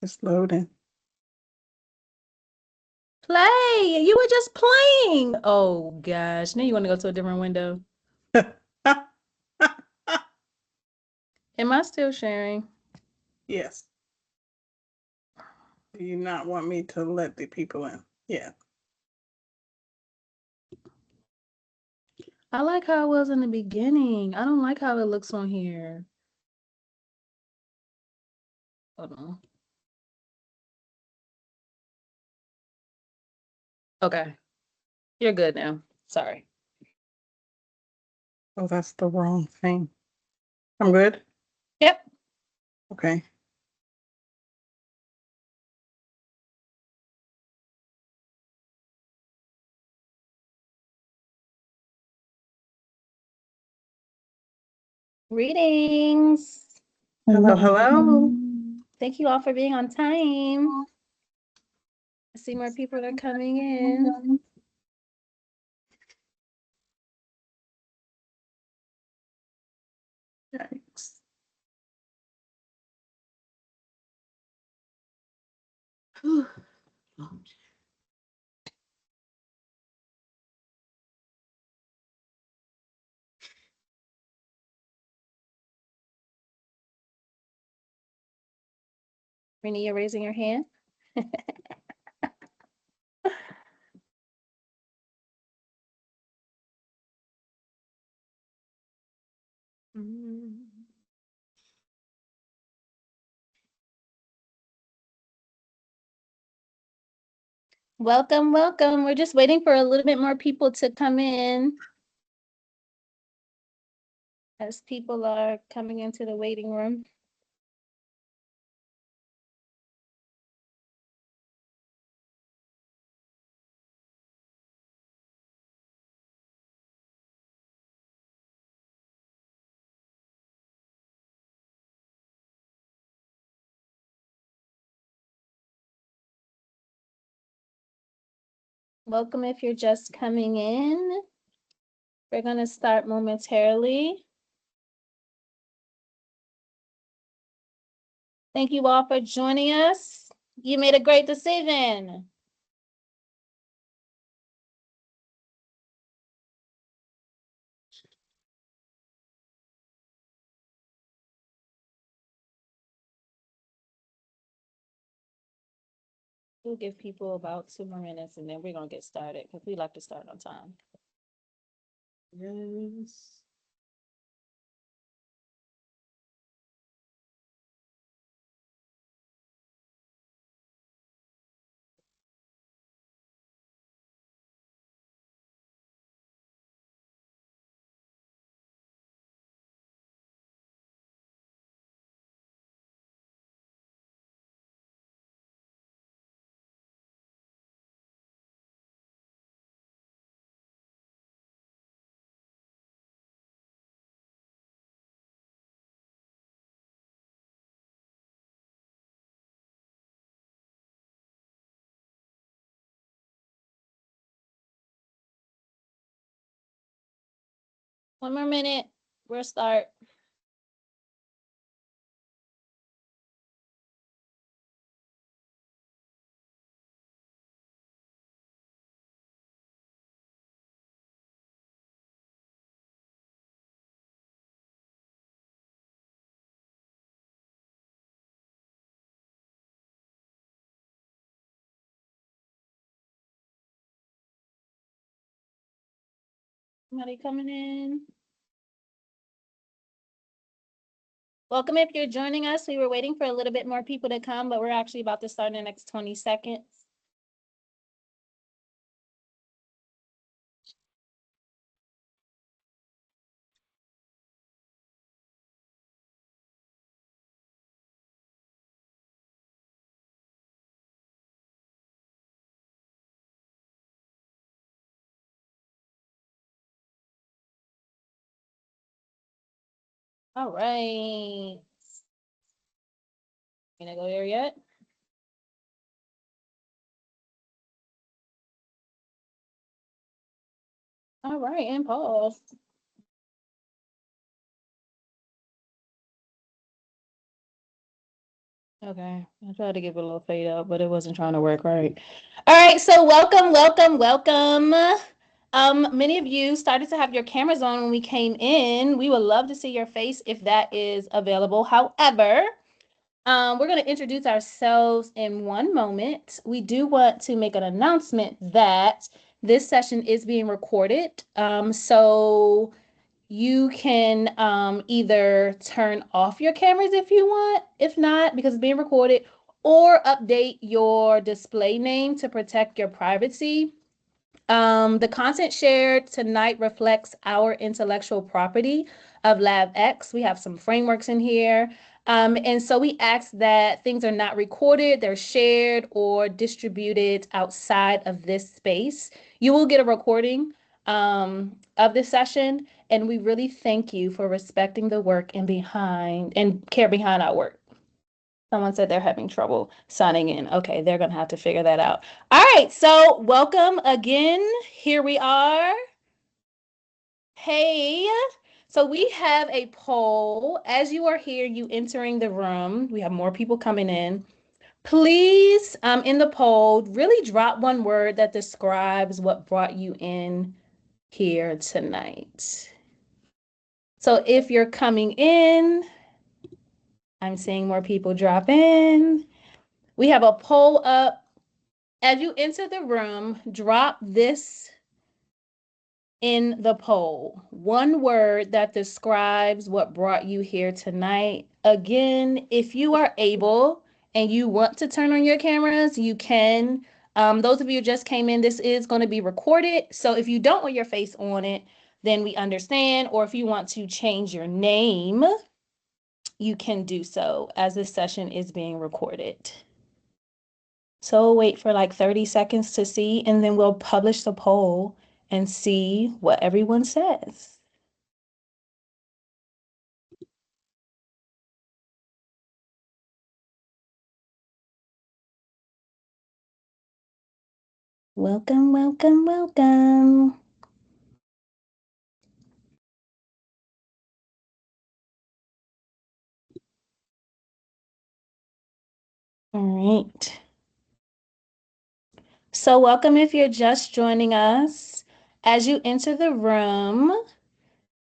It's loading. Play. You were just playing. Oh gosh. Now you want to go to a different window. Am I still sharing? Yes. Do you not want me to let the people in? Yeah. I like how it was in the beginning. I don't like how it looks on here. Hold on. Okay. You're good now. Sorry. Oh, that's the wrong thing. I'm good? Yep. Okay. Greetings. Hello, hello. Thank you all for being on time. I see more people are coming in. Yikes. Rini, you're raising your hand. Welcome, welcome. We're just waiting for a little bit more people to come in as people are coming into the waiting room. Welcome if you're just coming in. We're going to start momentarily. Thank you all for joining us. You made a great decision. We'll give people about 2 more minutes and then we're going to get started because we like to start on time. Yes. One more minute. We'll start. Somebody coming in. Welcome if you're joining us. We were waiting for a little bit more people to come, but we're actually about to start in the next 20 seconds. All right. Gonna go there yet? All right, and pause. Okay, I tried to give it a little fade out, but it wasn't trying to work right. All right, so welcome, welcome, welcome. Many of you started to have your cameras on when we came in. We would love to see your face if that is available. However, we're going to introduce ourselves in one moment. We do want to make an announcement that this session is being recorded. So you can either turn off your cameras if you want, if not, because it's being recorded, or update your display name to protect your privacy. The content shared tonight reflects our intellectual property of LabX. We have some frameworks in here. And so we ask that things are not recorded, they're shared or distributed outside of this space. You will get a recording of this session, and we really thank you for respecting the work and care behind our work. Someone said they're having trouble signing in. Okay, they're going to have to figure that out. All right, so welcome again. Here we are. Hey, so we have a poll. As you are here, you entering the room, we have more people coming in. Please, in the poll, really drop one word that describes what brought you in here tonight. So if you're coming in, I'm seeing more people drop in. We have a poll up. As you enter the room, drop this in the poll. One word that describes what brought you here tonight. Again, if you are able and you want to turn on your cameras, you can. Those of you who just came in, this is going to be recorded. So if you don't want your face on it, then we understand. Or if you want to change your name, you can do so as this session is being recorded. So wait for like 30 seconds to see, and then we'll publish the poll and see what everyone says. Welcome, welcome, welcome. All right. So welcome if you're just joining us. As you enter the room,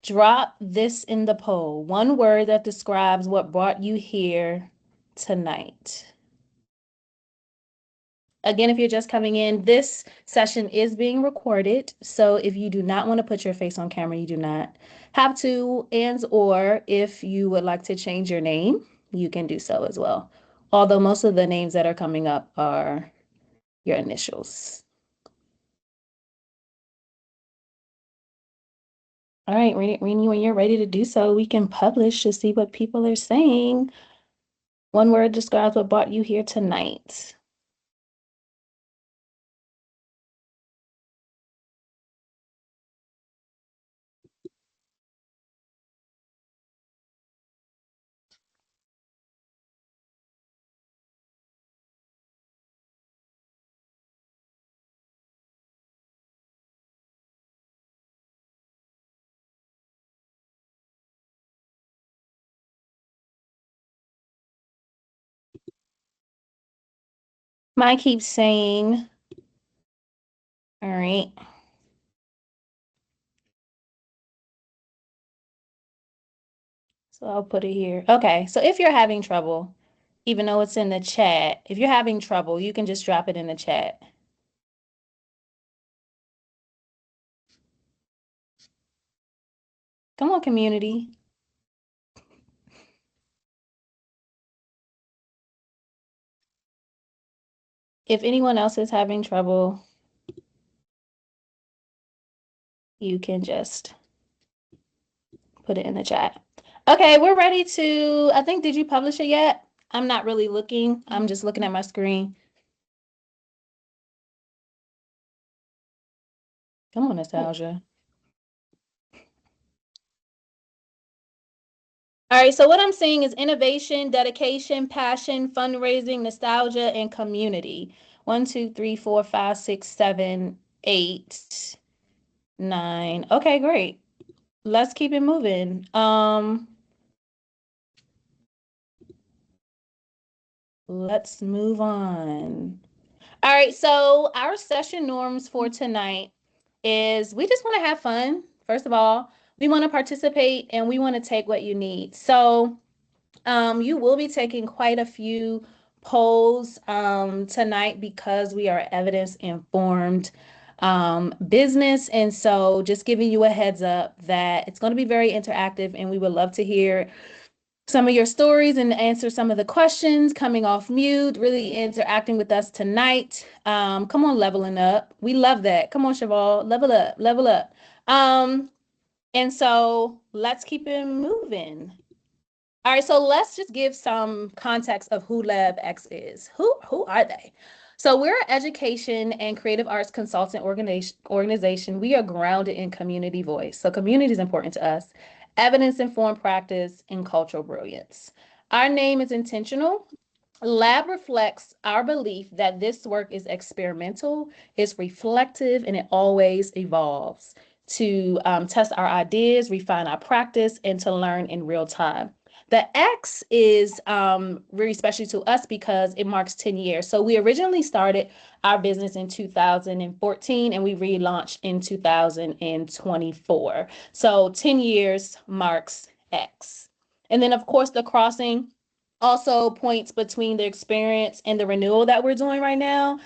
drop this in the poll. One word that describes what brought you here tonight. Again, if you're just coming in, this session is being recorded. So if you do not want to put your face on camera, you do not have to, and or if you would like to change your name, you can do so as well. Although most of the names that are coming up are your initials. All right, Rini, when you're ready to do so, we can publish to see what people are saying. One word describes what brought you here tonight. Mine keeps saying, all right. So I'll put it here. Okay, so if you're having trouble, even though it's in the chat, if you're having trouble, you can just drop it in the chat. Come on, community. If anyone else is having trouble, you can just put it in the chat. Okay, we're ready to, I think, did you publish it yet? I'm not really looking. I'm just looking at my screen. Come on, Nostalgia. All right, so what I'm seeing is innovation, dedication, passion, fundraising, nostalgia, and community. 1, 2, 3, 4, 5, 6, 7, 8, 9. Okay, great. Let's keep it moving. let's move on. All right, so our session norms for tonight is we just want to have fun. First of all, we want to participate and we want to take what you need. So you will be taking quite a few polls tonight because we are evidence informed business. And so just giving you a heads up that it's going to be very interactive and we would love to hear some of your stories and answer some of the questions coming off mute, really interacting with us tonight. Come on, leveling up. We love that. Come on, Cheval, level up, level up. And so let's keep it moving. All right, so let's just give some context of who LabX is. Who are they? So we're an education and creative arts consultant organization. We are grounded in community voice. So community is important to us. Evidence-informed practice and cultural brilliance. Our name is intentional. Lab reflects our belief that this work is experimental, it's reflective, and it always evolves to test our ideas, refine our practice, and to learn in real time. The X is really special to us because it marks 10 years. So we originally started our business in 2014 and we relaunched in 2024. So 10 years marks X. And then, of course, the crossing also points between the experience and the renewal that we're doing right now,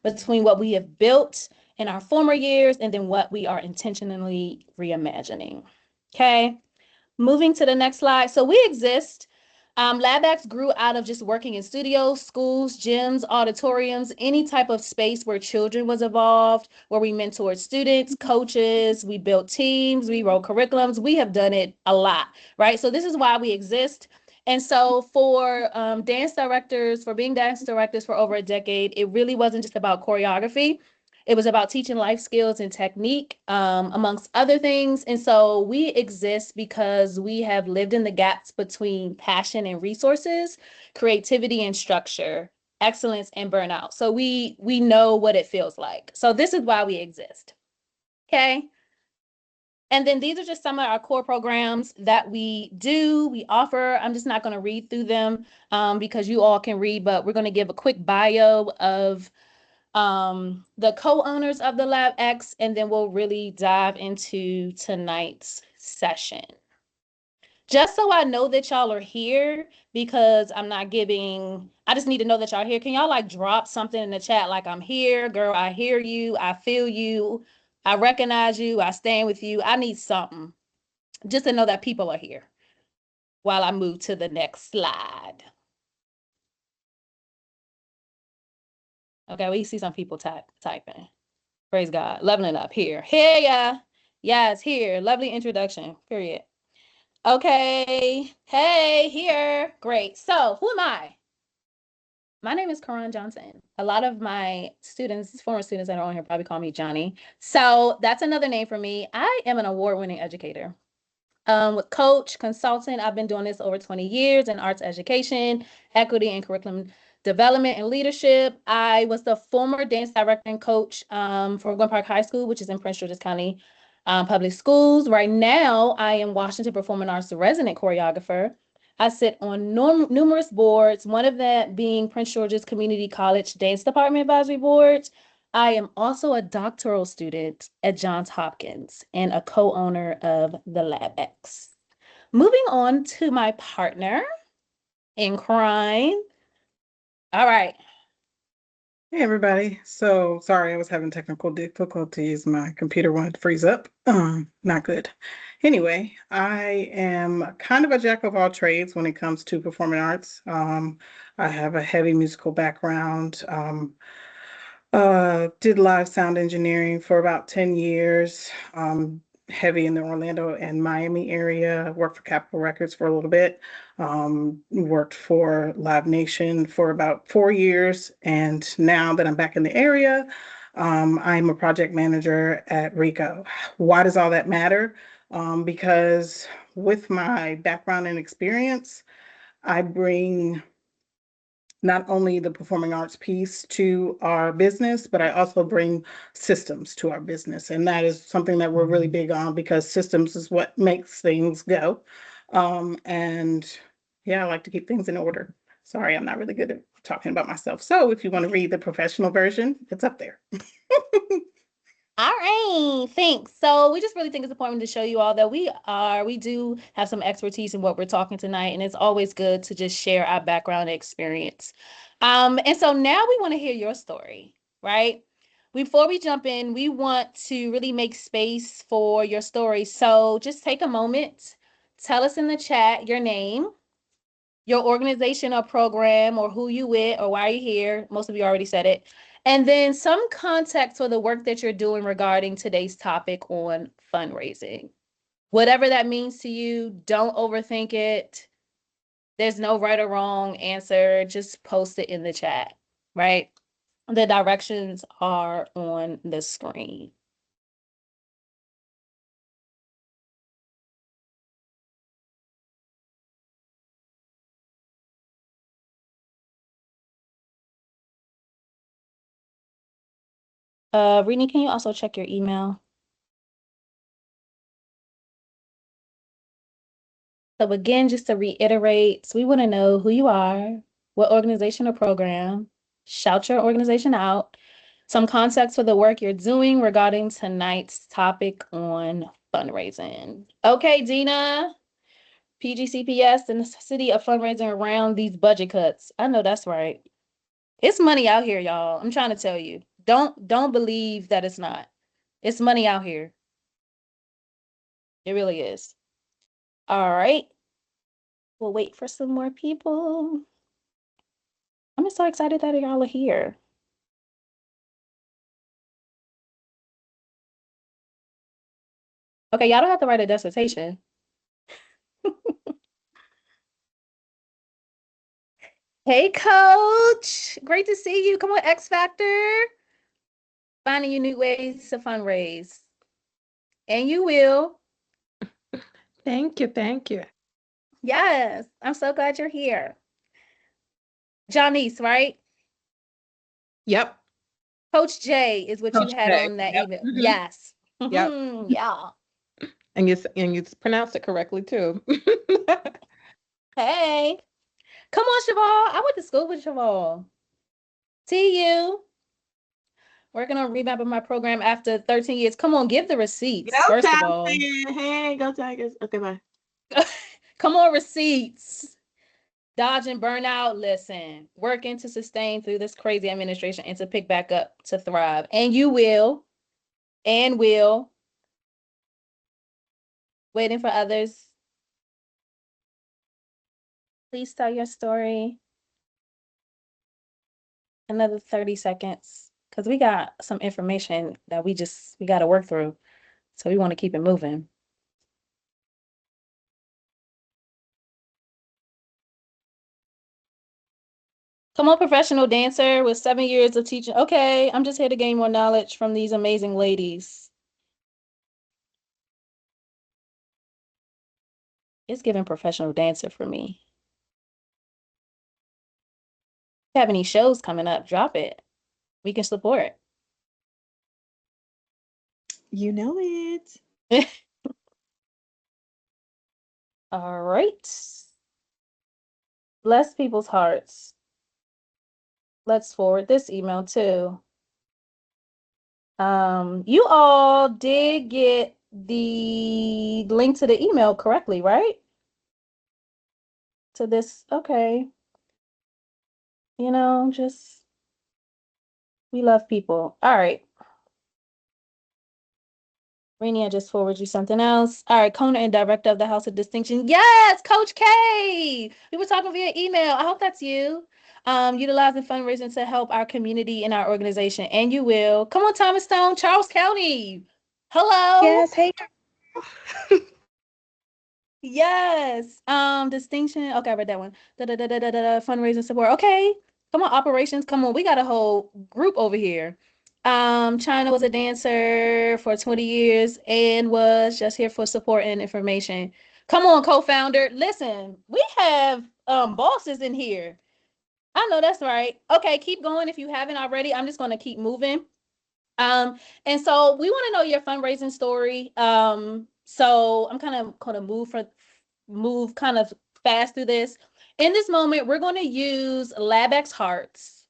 between what we have built in our former years and then what we are intentionally reimagining. Okay. Moving to the next slide. So we exist. LabX grew out of just working in studios, schools, gyms, auditoriums, any type of space where children was involved, where we mentored students, coaches, we built teams, we wrote curriculums. We have done it a lot, right? So this is why we exist. And so for dance directors, for being dance directors for over a decade, it really wasn't just about choreography. It was about teaching life skills and technique, amongst other things. And so we exist because we have lived in the gaps between passion and resources, creativity and structure, excellence and burnout. So we know what it feels like. So this is why we exist. Okay. And then these are just some of our core programs that we do, we offer. I'm just not going to read through them because you all can read, but we're going to give a quick bio of the co-owners of the Lab X, and then we'll really dive into tonight's session. Just so I know that y'all are here, because I just need to know that y'all are here. Can y'all like drop something in the chat like, I'm here, girl, I hear you, I feel you, I recognize you, I stand with you. I need something just to know that people are here while I move to the next slide. Okay, we see some people typing. Praise God. Leveling up here. Here, yeah. Yes, here. Lovely introduction. Period. Okay. Hey, here. Great. So, who am I? My name is Karan Johnson. A lot of my students, former students that are on here, probably call me Johnny. So, that's another name for me. I am an award-winning educator. With coach, consultant, I've been doing this over 20 years in arts education, equity and curriculum development and leadership. I was the former dance director and coach for Glen Park High School, which is in Prince George's County Public Schools. Right now, I am Washington Performing Arts resident choreographer. I sit on numerous boards, one of that being Prince George's Community College Dance Department Advisory Board. I am also a doctoral student at Johns Hopkins and a co-owner of the LabX. Moving on to my partner in crime. All right. Hey, everybody. So sorry, I was having technical difficulties. My computer wanted to freeze up. Not good. Anyway, I am kind of a jack of all trades when it comes to performing arts. I have a heavy musical background. Did live sound engineering for about 10 years, heavy in the Orlando and Miami area. Worked for Capitol Records for a little bit. Worked for Live Nation for about 4 years. And now that I'm back in the area, I'm a project manager at Rico. Why does all that matter? Because with my background and experience, I bring not only the performing arts piece to our business, but I also bring systems to our business. And that is something that we're really big on because systems is what makes things go. And yeah, I like to keep things in order. Sorry, I'm not really good at talking about myself. So if you want to read the professional version, it's up there. All right, thanks. So we just really think it's important to show you all that we do have some expertise in what we're talking tonight, and it's always good to just share our background experience. And so now we want to hear your story, right? Before we jump in, we want to really make space for your story. So just take a moment, tell us in the chat your name, your organization or program, or who you with, or why you're here. Most of you already said it. And then some context for the work that you're doing regarding today's topic on fundraising. Whatever that means to you, don't overthink it. There's no right or wrong answer. Just post it in the chat, right? The directions are on the screen. Rini, can you also check your email? So again, just to reiterate, we want to know who you are, what organization or program, shout your organization out, some context for the work you're doing regarding tonight's topic on fundraising. Okay, Dina, PGCPS, the necessity of fundraising around these budget cuts. I know that's right. It's money out here, y'all. I'm trying to tell you. Don't believe that it's not. It's money out here. It really is. All right. We'll wait for some more people. I'm just so excited that y'all are here. Okay, y'all don't have to write a dissertation. Hey, coach. Great to see you. Come on, X Factor. Finding you new ways to fundraise. And you will. Thank you. Thank you. Yes, I'm so glad you're here. Janice, right? Yep. Coach J is what you Coach had J. on that Yep. email. Mhm. Yes. Yep. Yeah. And you pronounced it correctly too. Hey. Come on, Cheval. I went to school with Cheval. See you. Working on revamping my program after 13 years. Come on, give the receipts, Go first of all. Tigers. Hey, go Tigers. Okay, bye. Come on, receipts. Dodging burnout. Listen, working to sustain through this crazy administration and to pick back up to thrive. And you will. And will. Waiting for others. Please tell your story. Another 30 seconds. Because we got some information that we got to work through. So we want to keep it moving. Come on, professional dancer with 7 years of teaching. Okay, I'm just here to gain more knowledge from these amazing ladies. It's giving professional dancer for me. If you have any shows coming up, drop it. We can support. You know it. All right. Bless people's hearts. Let's forward this email too. You all did get the link to the email correctly, right? To this, okay. You know, just we love people. All right. Rainy, I just forwarded you something else. All right, Kona and Director of the House of Distinction. Yes, Coach K. We were talking via email. I hope that's you. Utilizing fundraising to help our community and our organization. And you will. Come on, Thomas Stone, Charles County. Hello. Yes, hey. Yes. Distinction. Okay, I read that one. Fundraising support. Okay. Come on, operations. Come on. We got a whole group over here. China was a dancer for 20 years and was just here for support and information. Come on, co-founder. Listen, we have bosses in here. I know that's right. Okay, keep going if you haven't already. I'm just gonna keep moving. And so we want to know your fundraising story. So I'm kind of gonna move kind of fast through this. In this moment, we're going to use LabX hearts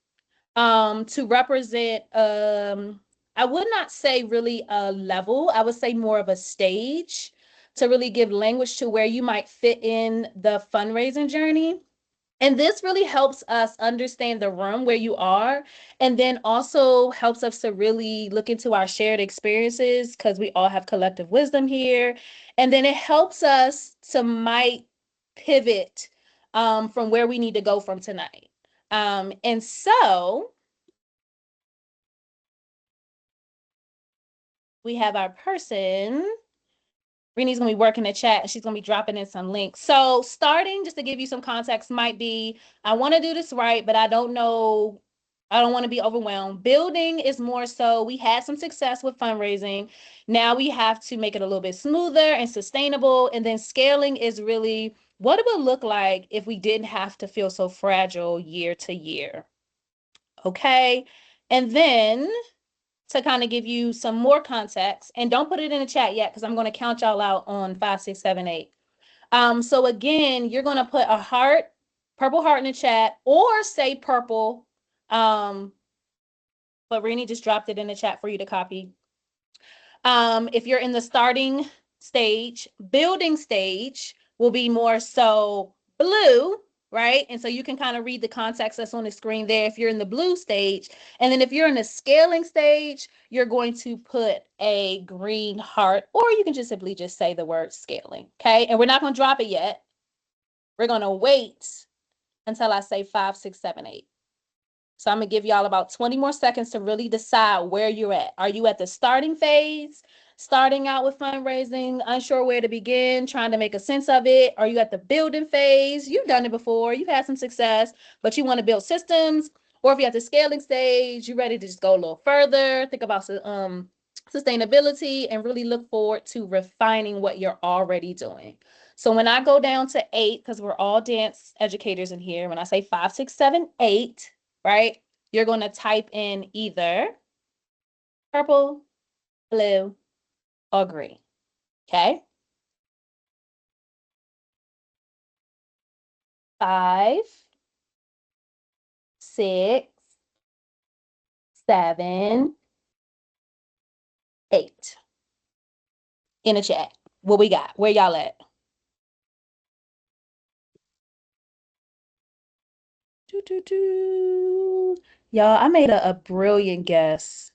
to represent, I would not say really a level, I would say more of a stage to really give language to where you might fit in the fundraising journey. And this really helps us understand the room where you are, and then also helps us to really look into our shared experiences because we all have collective wisdom here. And then it helps us to might pivot from where we need to go from tonight. And so we have our person. Reni's gonna be working the chat and she's gonna be dropping in some links. So starting, just to give you some context, might be, I wanna do this right, but I don't know, I don't wanna be overwhelmed. Building is more so, we had some success with fundraising. Now we have to make it a little bit smoother and sustainable. And then scaling is really, what it would look like if we didn't have to feel so fragile year to year. Okay. And then to kind of give you some more context, and don't put it in the chat yet because I'm going to count y'all out on 5, 6, 7, 8. So again, you're going to put a heart, purple heart in the chat, or say purple. But Rini just dropped it in the chat for you to copy. If you're in the starting stage, building stage will be more so blue, right? And so you can kind of read the context that's on the screen there if you're in the blue stage. And then if you're in the scaling stage, you're going to put a green heart, or you can just simply just say the word scaling, okay? And we're not going to drop it yet. We're going to wait until I say 5, 6, 7, 8. So I'm going to give y'all about 20 more seconds to really decide where you're at. Are you at the starting phase, starting out with fundraising, unsure where to begin, trying to make a sense of it? Are you at the building phase? You've done it before. You've had some success, but you want to build systems. Or if you're at the scaling stage, you're ready to just go a little further, think about sustainability, and really look forward to refining what you're already doing. So when I go down to 8, because we're all dance educators in here, when I say 5, 6, 7, 8, right? You're going to type in either purple, blue, or green, okay? 5, 6, 7, 8. In the chat. What we got? Where y'all at? Y'all, I made a brilliant guess.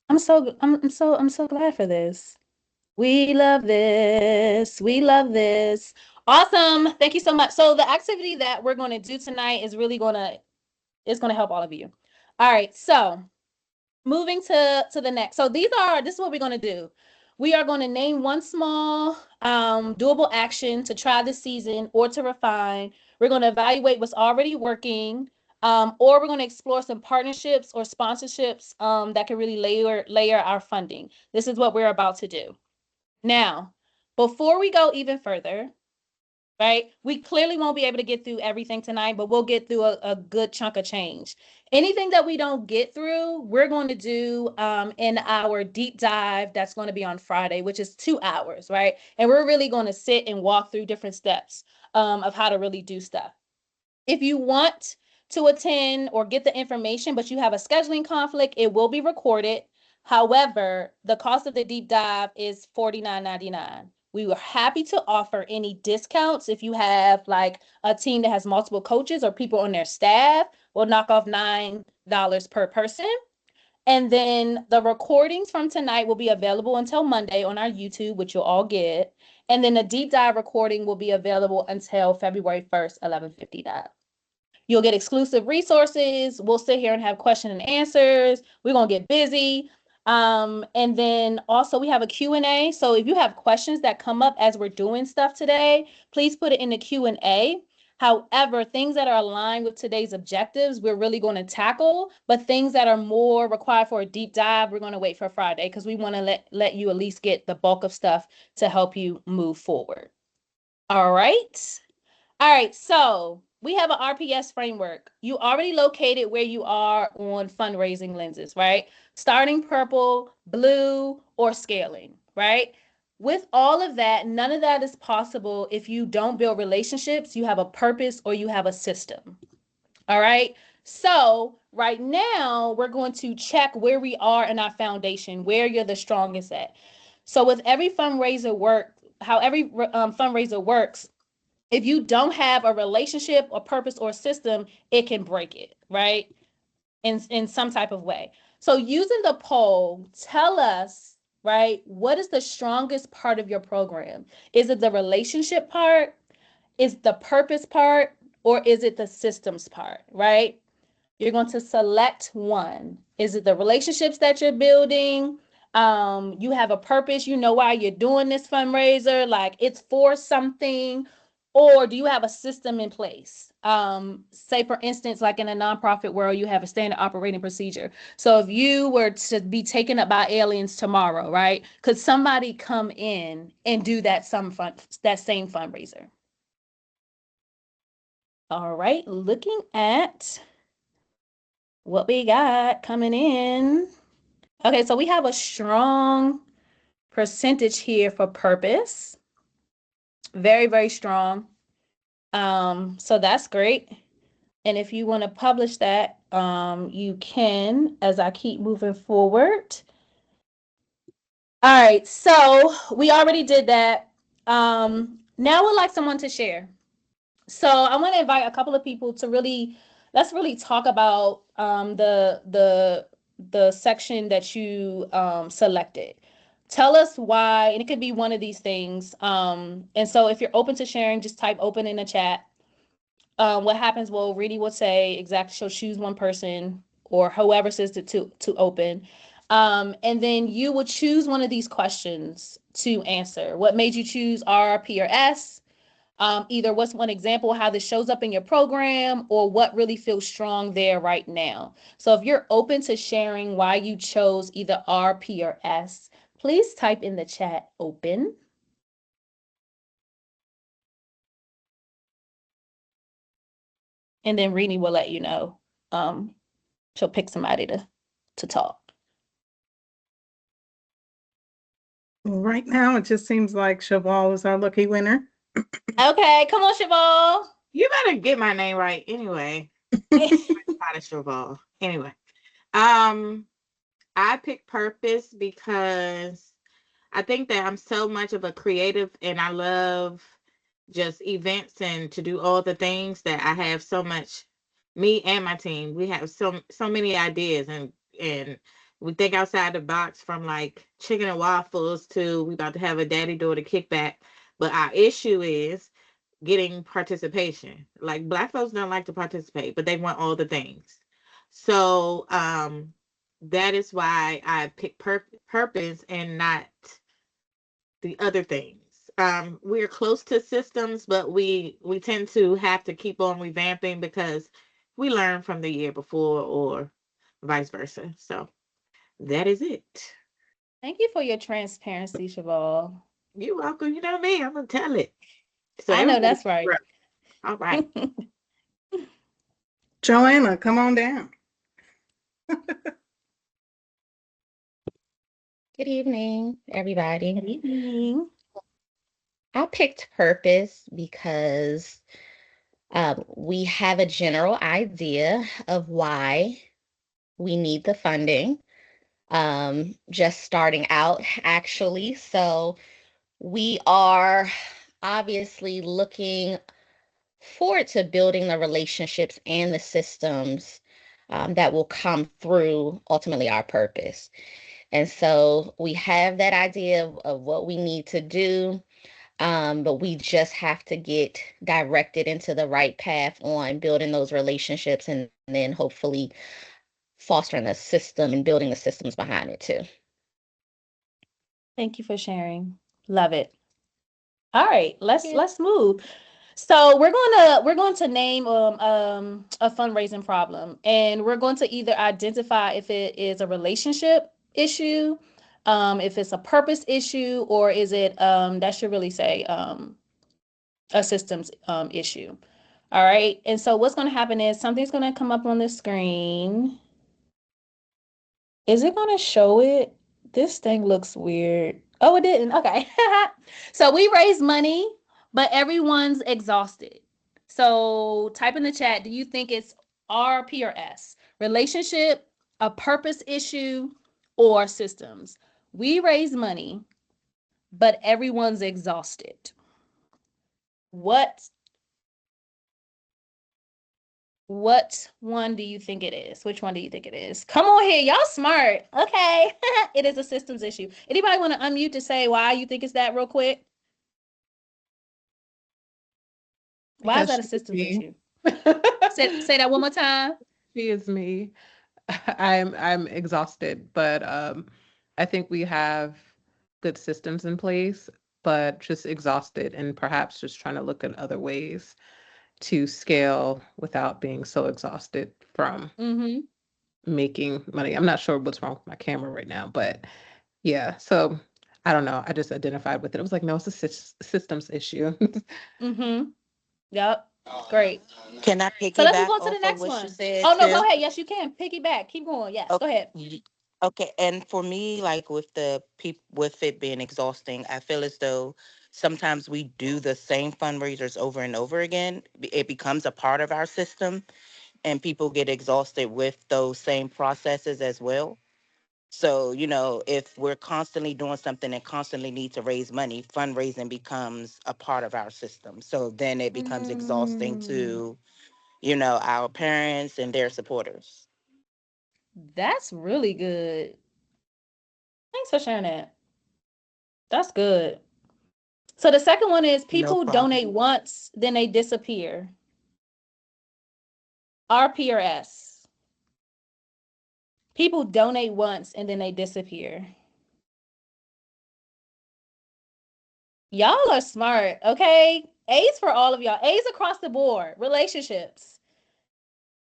I'm so glad for this. We love this. We love this. Awesome. Thank you so much. So the activity that we're going to do tonight is really it's going to help all of you. All right. So moving to the next. So this is what we're going to do. We are going to name one small doable action to try this season or to refine. We're going to evaluate what's already working, or we're going to explore some partnerships or sponsorships that can really layer our funding. This is what we're about to do. Now, before we go even further, right? We clearly won't be able to get through everything tonight, but we'll get through a good chunk of change. Anything that we don't get through, we're going to do in our deep dive that's going to be on Friday, which is 2 hours, right? And we're really going to sit and walk through different steps of how to really do stuff. If you want to attend or get the information, but you have a scheduling conflict, it will be recorded. However, the cost of the deep dive is $49.99. We were happy to offer any discounts if you have like a team that has multiple coaches or people on their staff. We'll knock off $9 per person. And then the recordings from tonight will be available until Monday on our YouTube, which you'll all get. And then the deep dive recording will be available until February 1st, 11:59. You'll get exclusive resources. We'll sit here and have question and answers. We're going to get busy. And then also we have a Q&A. So if you have questions that come up as we're doing stuff today, please put it in the Q&A. However, things that are aligned with today's objectives, we're really going to tackle, but things that are more required for a deep dive, we're going to wait for Friday because we want to let you at least get the bulk of stuff to help you move forward. All right. All right, so we have an RPS framework. You already located where you are on fundraising lenses, right? Starting purple, blue, or scaling, right? with all of that, none of that is possible if you don't build relationships, you have a purpose, or you have a system. All right. So right now we're going to check where we are in our foundation, where you're the strongest at. So with every fundraiser work, how every fundraiser works, if you don't have a relationship or purpose or system, it can break it, right? In some type of way. So using the poll, tell us, right, what is the strongest part of your program? Is it the relationship part? Is the purpose part? Or is it the systems part, right? You're going to select one. Is it the relationships that you're building? You have a purpose, you know why you're doing this fundraiser, like it's for something, or do you have a system in place? Say for instance, like in a nonprofit world, you have a standard operating procedure. So if you were to be taken up by aliens tomorrow, right? Could somebody come in and do that same fundraiser? All right, looking at what we got coming in. Okay, so we have a strong percentage here for purpose. Very, very strong. So that's great. And if you want to publish that, you can as I keep moving forward. All right, so we already did that. Now we'd like someone to share. So I want to invite a couple of people to let's really talk about the section that you selected. Tell us why, and it could be one of these things. And so if you're open to sharing, just type open in the chat. What happens? Well, Reedy will say exactly. She'll choose one person or whoever says to open, and then you will choose one of these questions to answer. What made you choose R, P, or S? Either what's one example how this shows up in your program, or what really feels strong there right now. So if you're open to sharing why you chose either R, P, or S, please type in the chat open. And then Reedy will let you know. She'll pick somebody to talk. Right now, it just seems like Cheval is our lucky winner. Okay, come on, Cheval. You better get my name right anyway. Anyway, I picked purpose because I think that I'm so much of a creative and I love just events and to do all the things that I have so much. Me and my team, we have so many ideas and we think outside the box, from like chicken and waffles to we about to have a daddy daughter kickback. But our issue is getting participation. Like Black folks don't like to participate, but they want all the things. So that is why I picked purpose and not the other things. We're close to systems, but we tend to have to keep on revamping because we learn from the year before or vice versa. So that is it. Thank you for your transparency, Cheval. You're welcome. You know me, I'm gonna tell it. So I know everybody, that's right. all right. Joanna, come on down. Good evening, everybody. Good evening. I picked purpose because we have a general idea of why we need the funding. Just starting out, actually. So we are obviously looking forward to building the relationships and the systems that will come through ultimately our purpose. And so we have that idea of what we need to do, but we just have to get directed into the right path on building those relationships and then hopefully fostering a system and building the systems behind it too. Thank you for sharing. Love it. All right, let's move. So we're going to name a fundraising problem, and we're going to either identify if it is a relationship issue, if it's a purpose issue, or is it that should really say a systems issue. All right, and so what's going to happen is something's going to come up on the screen. Is it going to show it? This thing looks weird. Oh, it didn't. Okay. So we raise money, but everyone's exhausted. So type in the chat, do you think it's R, P, or S? Relationship, a purpose issue, or systems? We raise money, but everyone's exhausted. What what one do you think it is? Which one do you think it is? Come on here, y'all smart. Okay. It is a systems issue. Anybody want to unmute to say why you think it's that real quick? Why is Because that a she is systems me. issue? Say that one more time. She is me. I'm exhausted, but I think we have good systems in place, but just exhausted and perhaps just trying to look at other ways to scale without being so exhausted from Mm-hmm. making money. I'm not sure what's wrong with my camera right now, but yeah. So I don't know. I just identified with it. I was like, no, it's a systems issue. Mm-hmm. Yep. Great. Can I So let's move piggyback on to the off of next what you one. said Oh no, go too? ahead. Yes, you can. Piggyback. Keep going. Yes, go ahead. Okay. Okay, and for me, like with the people, with it being exhausting, I feel as though sometimes we do the same fundraisers over and over again. It becomes a part of our system, and people get exhausted with those same processes as well. So, if we're constantly doing something and constantly need to raise money, fundraising becomes a part of our system. So then it becomes exhausting Mm, to, our parents and their supporters. that's really good. Thanks for sharing that. That's good. So the second one is No people problem. donate once, then they disappear. RP or S. People donate once and then they disappear. Y'all are smart, okay? A's for all of y'all. A's across the board. Relationships.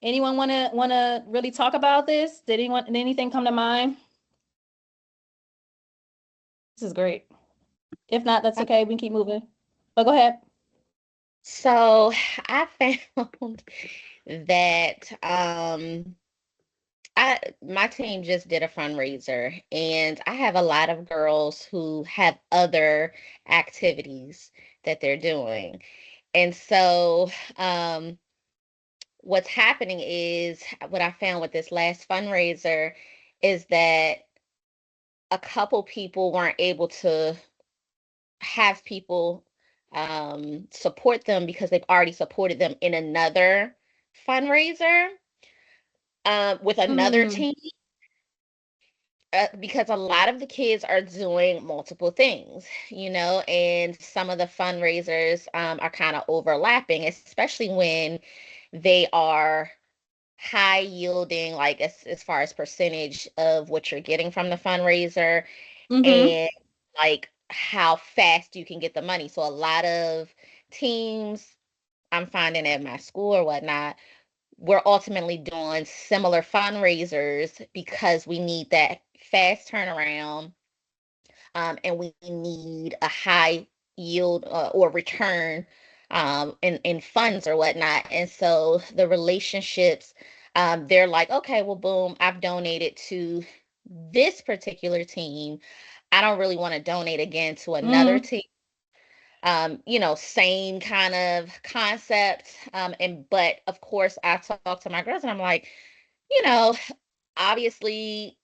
Anyone wanna really talk about this? Did anything come to mind? This is great. If not, that's okay. We can keep moving. But go ahead. So I found that my team just did a fundraiser, and I have a lot of girls who have other activities that they're doing. And so what's happening is what I found with this last fundraiser is that a couple people weren't able to have people support them because they've already supported them in another fundraiser with another Mm, team. Because a lot of the kids are doing multiple things, and some of the fundraisers are kind of overlapping, especially when they are high yielding, like as far as percentage of what you're getting from the fundraiser mm-hmm. and like how fast you can get the money. So a lot of teams I'm finding at my school or whatnot, we're ultimately doing similar fundraisers because we need that fast turnaround, and we need a high yield or return in funds or whatnot. And so the relationships, they're like, okay, well, boom, I've donated to this particular team. I don't really want to donate again to another Mm-hmm. team. Same kind of concept. But of course, I talk to my girls and I'm like, you know, obviously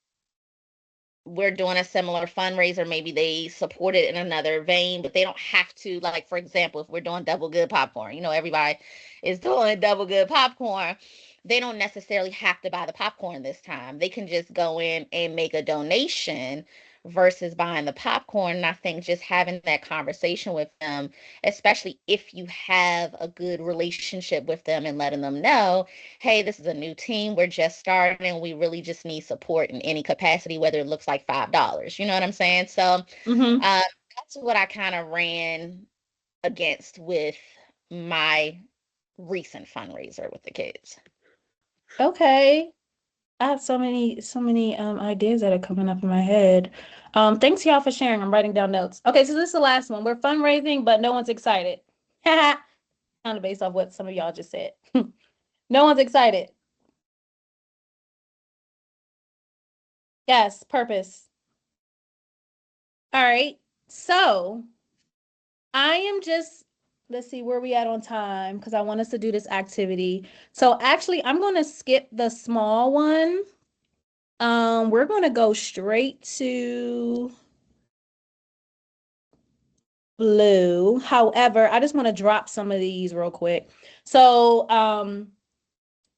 we're doing a similar fundraiser. Maybe they support it in another vein, but they don't have to. Like, for example, if we're doing double good popcorn, everybody is doing double good popcorn. They don't necessarily have to buy the popcorn this time. They can just go in and make a donation versus buying the popcorn. And I think just having that conversation with them, especially if you have a good relationship with them and letting them know, hey, this is a new team. We're just starting. We really just need support in any capacity, whether it looks like $5. You know what I'm saying? So Mm-hmm. that's what I kind of ran against with my recent fundraiser with the kids. Okay. I have so many ideas that are coming up in my head. Thanks y'all for sharing. I'm writing down notes. Okay, so this is the last one. We're fundraising, but no one's excited. Kind of based off what some of y'all just said. No one's excited. Yes, purpose. All right. So I am just, let's see where we at on time because I want us to do this activity. So actually, I'm going to skip the small one. We're going to go straight to blue. However, I just want to drop some of these real quick. So,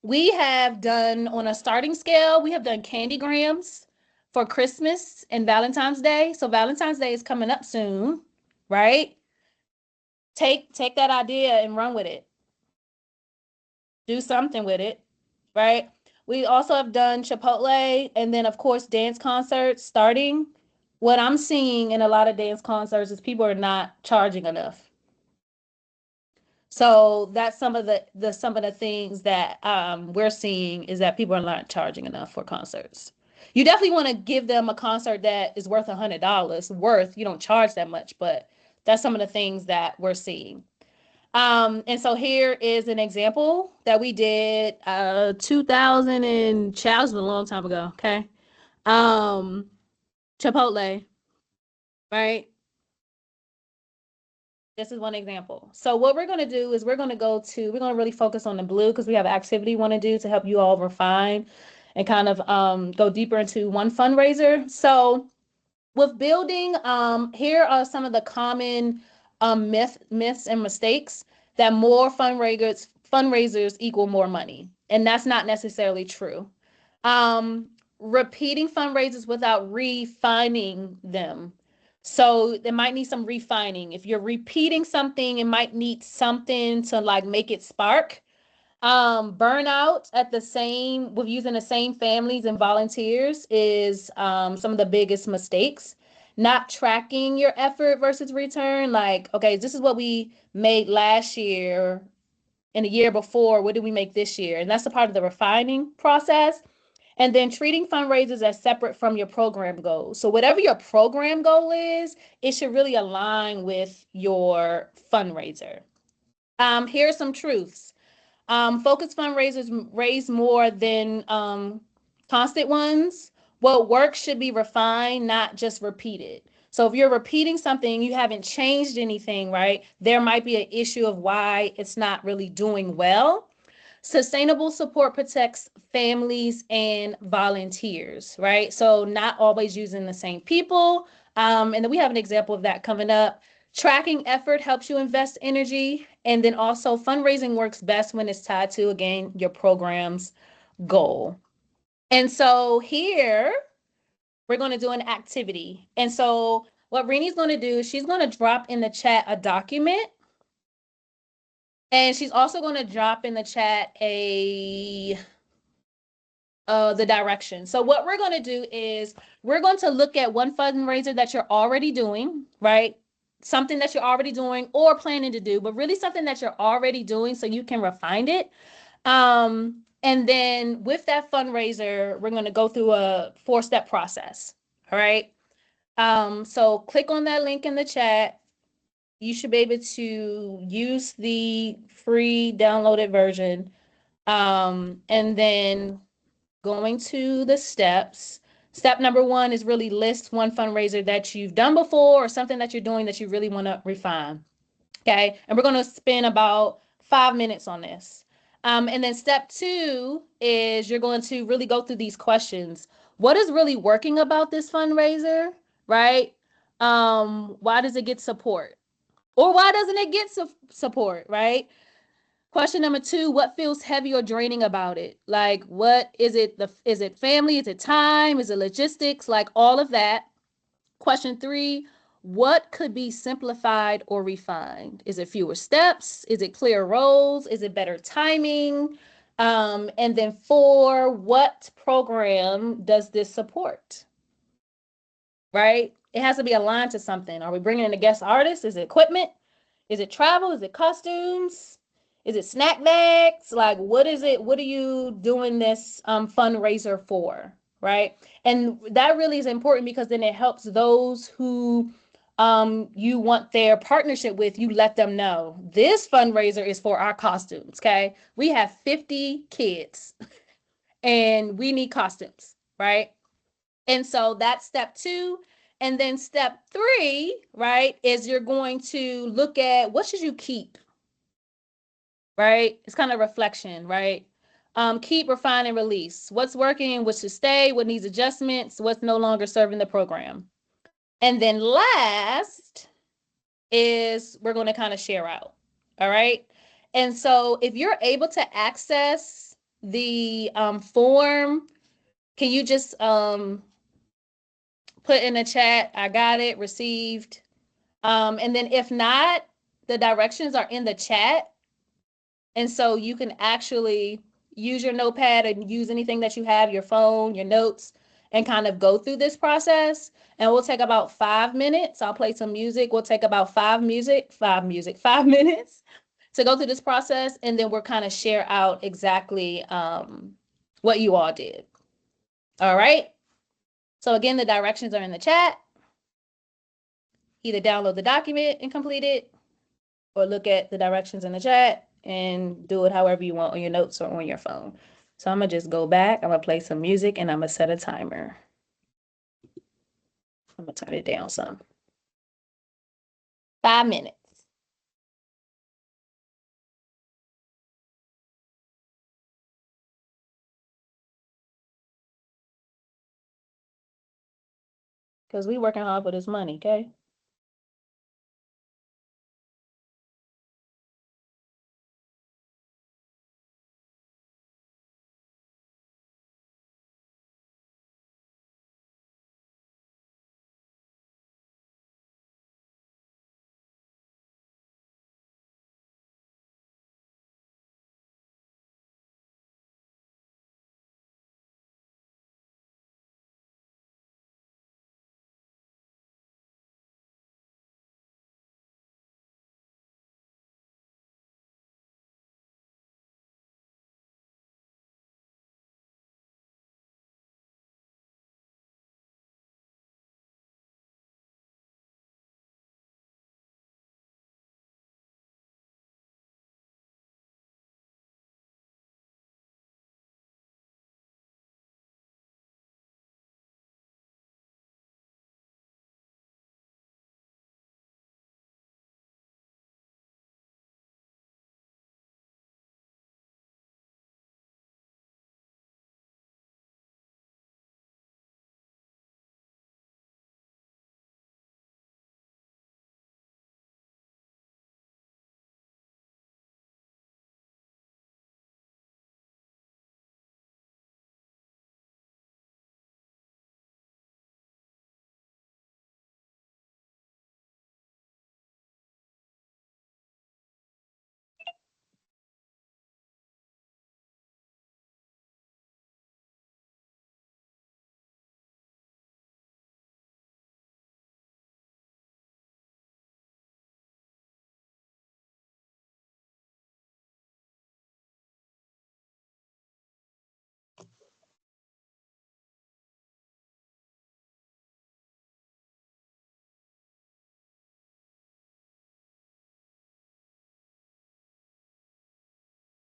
we have done on a starting scale, we have done candygrams for Christmas and Valentine's Day. So Valentine's Day is coming up soon, right? Take that idea and run with it. Do something with it, right? We also have done Chipotle and then of course dance concerts starting. What I'm seeing in a lot of dance concerts is people are not charging enough. So that's some of the things that we're seeing is that people are not charging enough for concerts. You definitely want to give them a concert that is worth $100. Worth, you don't charge that much, but that's some of the things that we're seeing. And so here is an example that we did 2000 and child was a long time ago, okay? Chipotle, right? This is one example. So what we're going to do is we're going to really focus on the blue because we have an activity we want to do to help you all refine and kind of go deeper into one fundraiser. So with building, here are some of the common myths and mistakes that more fundraisers equal more money. And that's not necessarily true. Repeating fundraisers without refining them. So they might need some refining. If you're repeating something, it might need something to like make it spark. Burnout at the same with using the same families and volunteers is some of the biggest mistakes. Not tracking your effort versus return. Like, okay, this is what we made last year and the year before. What did we make this year? And that's a part of the refining process. And then treating fundraisers as separate from your program goals. So whatever your program goal is, it should really align with your fundraiser. Here are some truths. Focused fundraisers raise more than constant ones. What works should be refined, not just repeated. So if you're repeating something, you haven't changed anything, right? There might be an issue of why it's not really doing well. Sustainable support protects families and volunteers, right? So not always using the same people. And then we have an example of that coming up. Tracking effort helps you invest energy. And then also fundraising works best when it's tied to, again, your program's goal. And so here we're going to do an activity. And so what Reni's going to do is she's going to drop in the chat a document. And she's also going to drop in the chat the direction. So what we're going to do is we're going to look at one fundraiser that you're already doing, right? Something that you're already doing or planning to do, but really something that you're already doing so you can refine it. And then with that fundraiser, we're going to go through a 4-step process. All right. So click on that link in the chat. You should be able to use the free downloaded version. And then going to the steps. Step number 1 is really list one fundraiser that you've done before or something that you're doing that you really want to refine. Okay. And we're going to spend about 5 minutes on this. And then step 2 is you're going to really go through these questions. What is really working about this fundraiser, right? Why does it get support? Or why doesn't it get support, right? Question number 2, what feels heavy or draining about it? Like, what is it? Is it family? Is it time? Is it logistics? Like all of that. Question 3, what could be simplified or refined? Is it fewer steps? Is it clear roles? Is it better timing? And then 4, what program does this support? Right? It has to be aligned to something. Are we bringing in a guest artist? Is it equipment? Is it travel? Is it costumes? Is it snack bags? Like, what is it? What are you doing this fundraiser for? Right. And that really is important because then it helps those who you want their partnership with, you let them know this fundraiser is for our costumes. Okay. We have 50 kids and we need costumes. Right. And so that's step 2. And then step 3, right, is you're going to look at what should you keep, right? It's kind of reflection, right? Keep, refine, and release. What's working, what should stay, what needs adjustments, what's no longer serving the program. And then last is we're going to kind of share out. All right. And so if you're able to access the form, can you just put in the chat, I got it, received. And then if not, the directions are in the chat. And so you can actually use your notepad and use anything that you have, your phone, your notes, and kind of go through this process. And we'll take about 5 minutes. I'll play some music. We'll take about 5 minutes to go through this process. And then we'll kind of share out exactly what you all did. All right. So again, the directions are in the chat. Either download the document and complete it, or look at the directions in the chat and do it however you want on your notes or on your phone. So I'm gonna just go back, I'm gonna play some music, and I'm gonna set a timer. I'm gonna turn it down some. 5 minutes. Because we working hard for this money, okay?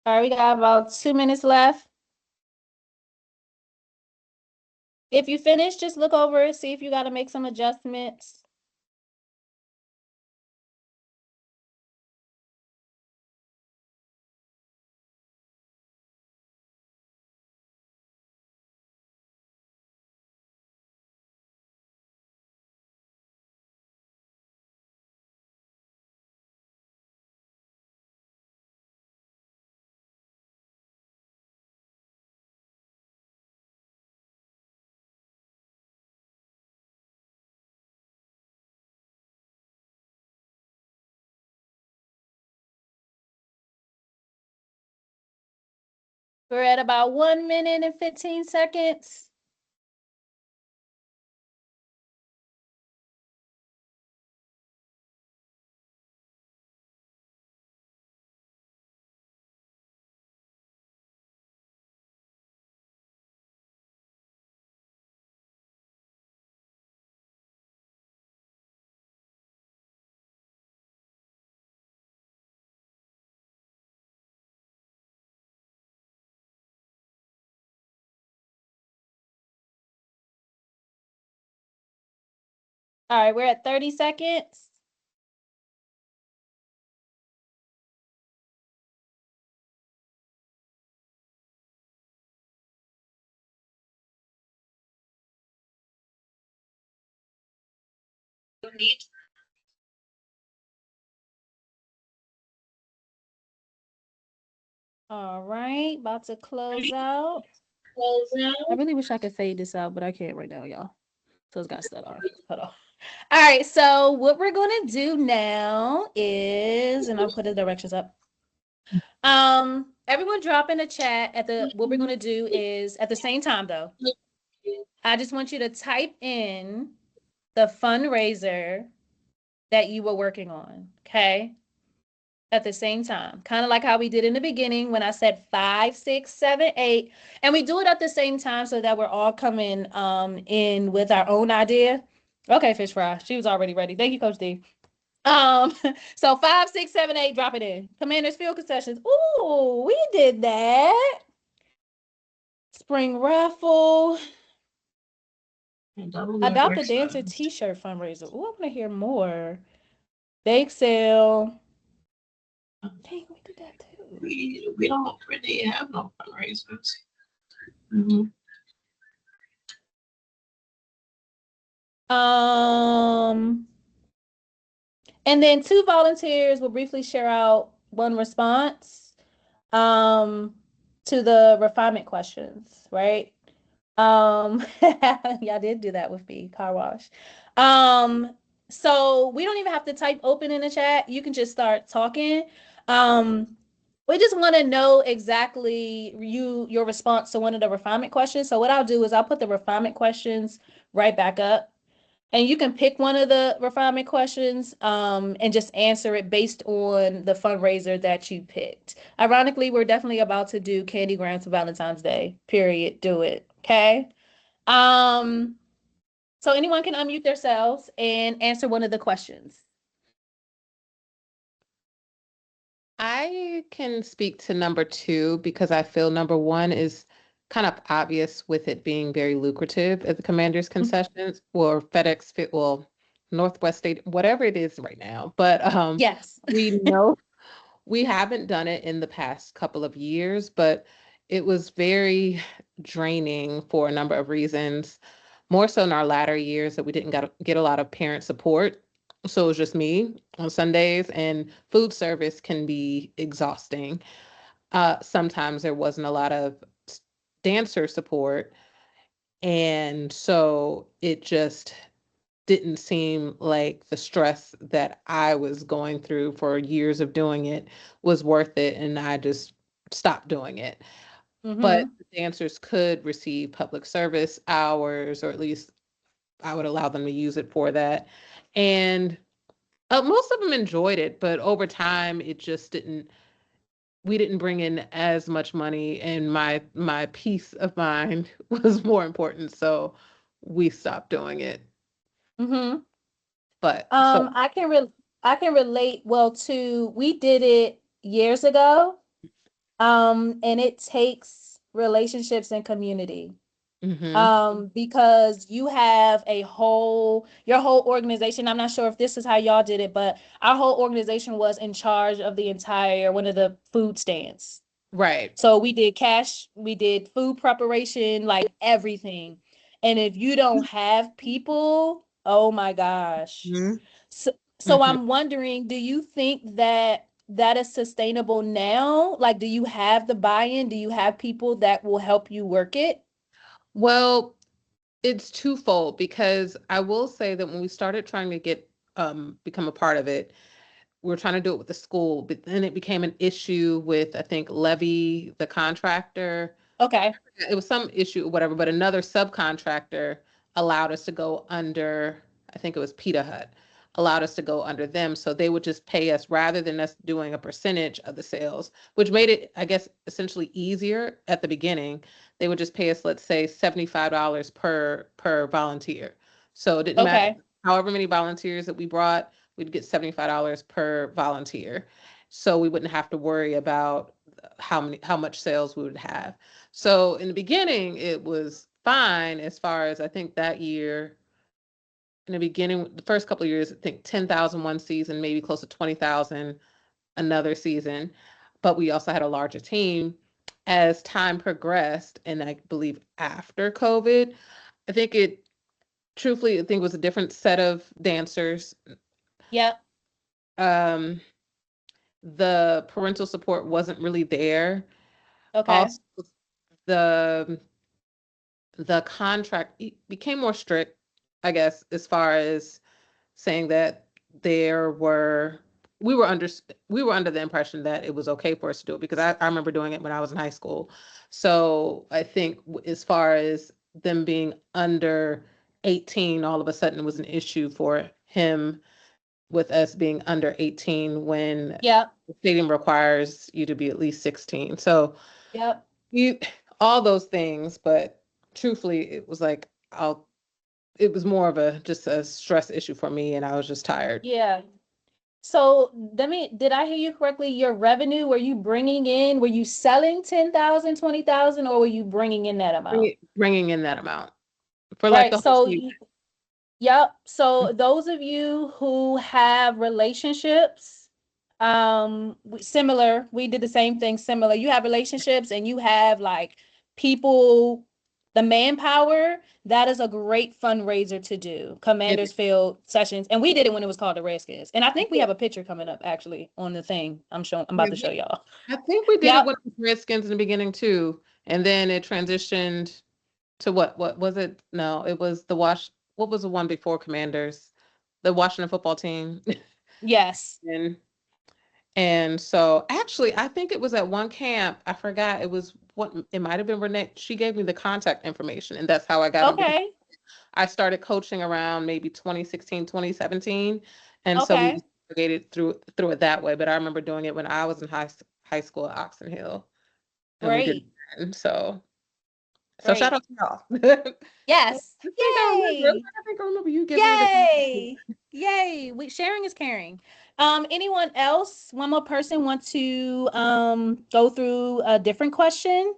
All right, we got about 2 minutes left. If you finish, just look over it, see if you got to make some adjustments. We're at about 1 minute and 15 seconds. All right, we're at 30 seconds. All right, about to close out. I really wish I could fade this out, but I can't right now, y'all. So it's got set off. Hold on. All right, so what we're gonna do now is, and I'll put the directions up. Everyone drop in the chat at the, what we're gonna do is at the same time though. I just want you to type in the fundraiser that you were working on, okay? At the same time, kind of like how we did in the beginning when I said 5, 6, 7, 8, and we do it at the same time so that we're all coming in with our own idea. Okay, fish fry, she was already ready. Thank you, Coach D. Um, so 5, 6, 7, 8, drop it in. Commanders Field Concessions. Ooh, we did that. Spring raffle. Adopt a Dancer t-shirt fundraiser. Ooh, I want to hear more. Bake sale. Dang, we did that too. We don't really have no fundraisers. Mm-hmm. And then 2 volunteers will briefly share out one response to the refinement questions, right? Y'all did do that with me, car wash. So we don't even have to type open in the chat. You can just start talking. We just want to know exactly your response to one of the refinement questions. So what I'll do is I'll put the refinement questions right back up. And you can pick one of the refinement questions and just answer it based on the fundraiser that you picked. Ironically, we're definitely about to do candy grams for Valentine's Day. Period. Do it. Okay. Um, so anyone can unmute themselves and answer one of the questions. I can speak to number 2 because I feel number 1 is kind of obvious with it being very lucrative at the Commander's Concessions or FedEx Fit, well, Northwest State, whatever it is right now. But Yes. we know we haven't done it in the past couple of years, but it was very draining for a number of reasons. More so in our latter years that we didn't get a lot of parent support. So it was just me on Sundays, and food service can be exhausting. Sometimes there wasn't a lot of dancer support. And so it just didn't seem like the stress that I was going through for years of doing it was worth it. And I just stopped doing it. But the dancers could receive public service hours, or at least I would allow them to use it for that. And most of them enjoyed it, but over time, it just didn't. We didn't bring in as much money, and my peace of mind was more important. So we stopped doing it. Mm-hmm. But so I can relate well to, we did it years ago. And it takes relationships and community. mhm. Because you have your whole organization. I'm not sure if this is how y'all did it, but our whole organization was in charge of the entire one of the food stands. Right. So we did cash, we did food preparation, like everything. And if you don't have people, oh my gosh. Mhm. So Mhm. I'm wondering, do you think that that is sustainable now? Like, do you have the buy-in? Do you have people that will help you work it? Well, it's twofold because I will say that when we started trying to get become a part of it, we were trying to do it with the school, but then it became an issue with, I think, Levy, the contractor. Okay. It was some issue or whatever, but another subcontractor allowed us to go under, I think it was Pita Hut, allowed us to go under them. So they would just pay us rather than us doing a percentage of the sales, which made it, I guess, essentially easier at the beginning. They would just pay us, let's say, $75 per volunteer. So it didn't matter Okay. however many volunteers that we brought, we'd get $75 per volunteer. So we wouldn't have to worry about how much sales we would have. So in the beginning, it was fine as far as I think that year in the beginning, the first couple of years, I think 10,000 one season, maybe close to 20,000 another season. But we also had a larger team. As time progressed, and I believe after COVID, I think it truthfully, I think it was a different set of dancers. Yep. Um, the parental support wasn't really there. Okay. Also, the the contract became more strict, I guess, as far as saying that there were we were under we were under the impression that it was okay for us to do it because I remember doing it when I was in high school. So I think as far as them being under 18, all of a sudden it was an issue for him with us being under 18 when Yep. the stadium requires you to be at least 16. So Yep. you all those things, but truthfully, it was like it was more of a just a stress issue for me, and I was just tired. Yeah. So did I hear you correctly? Your revenue, were you selling 10,000, 20,000, or were you bringing in that amount? Bringing in that amount for like Right. the whole season. Yep. So those of you who have relationships, similar, we did the same thing similar. You have relationships and you have like people, the manpower, that is a great fundraiser to do. It- Commanders Field sessions. And we did it when it was called the Redskins. And I think we have a picture coming up actually on the thing. I'm yeah, about to show y'all. I think we did it Yep. with the Redskins in the beginning too, and then it transitioned to what was it? No, it was the What was the one before Commanders? The Washington football team. Yes. and And so actually, I think it was at one camp. I forgot it was what it might have been Renee. She gave me the contact information, and that's how I got into. Okay. I started coaching around maybe 2016, 2017, and so we Okay. just navigated through it that way. But I remember doing it when I was in high school at Oxon Hill, and we did it Great. then. So shout Great. out to y'all. Yes. I think I remember. Yay. I think I remember you giving me the. Yay! Yay! Sharing is caring. Anyone else? One more person want to go through a different question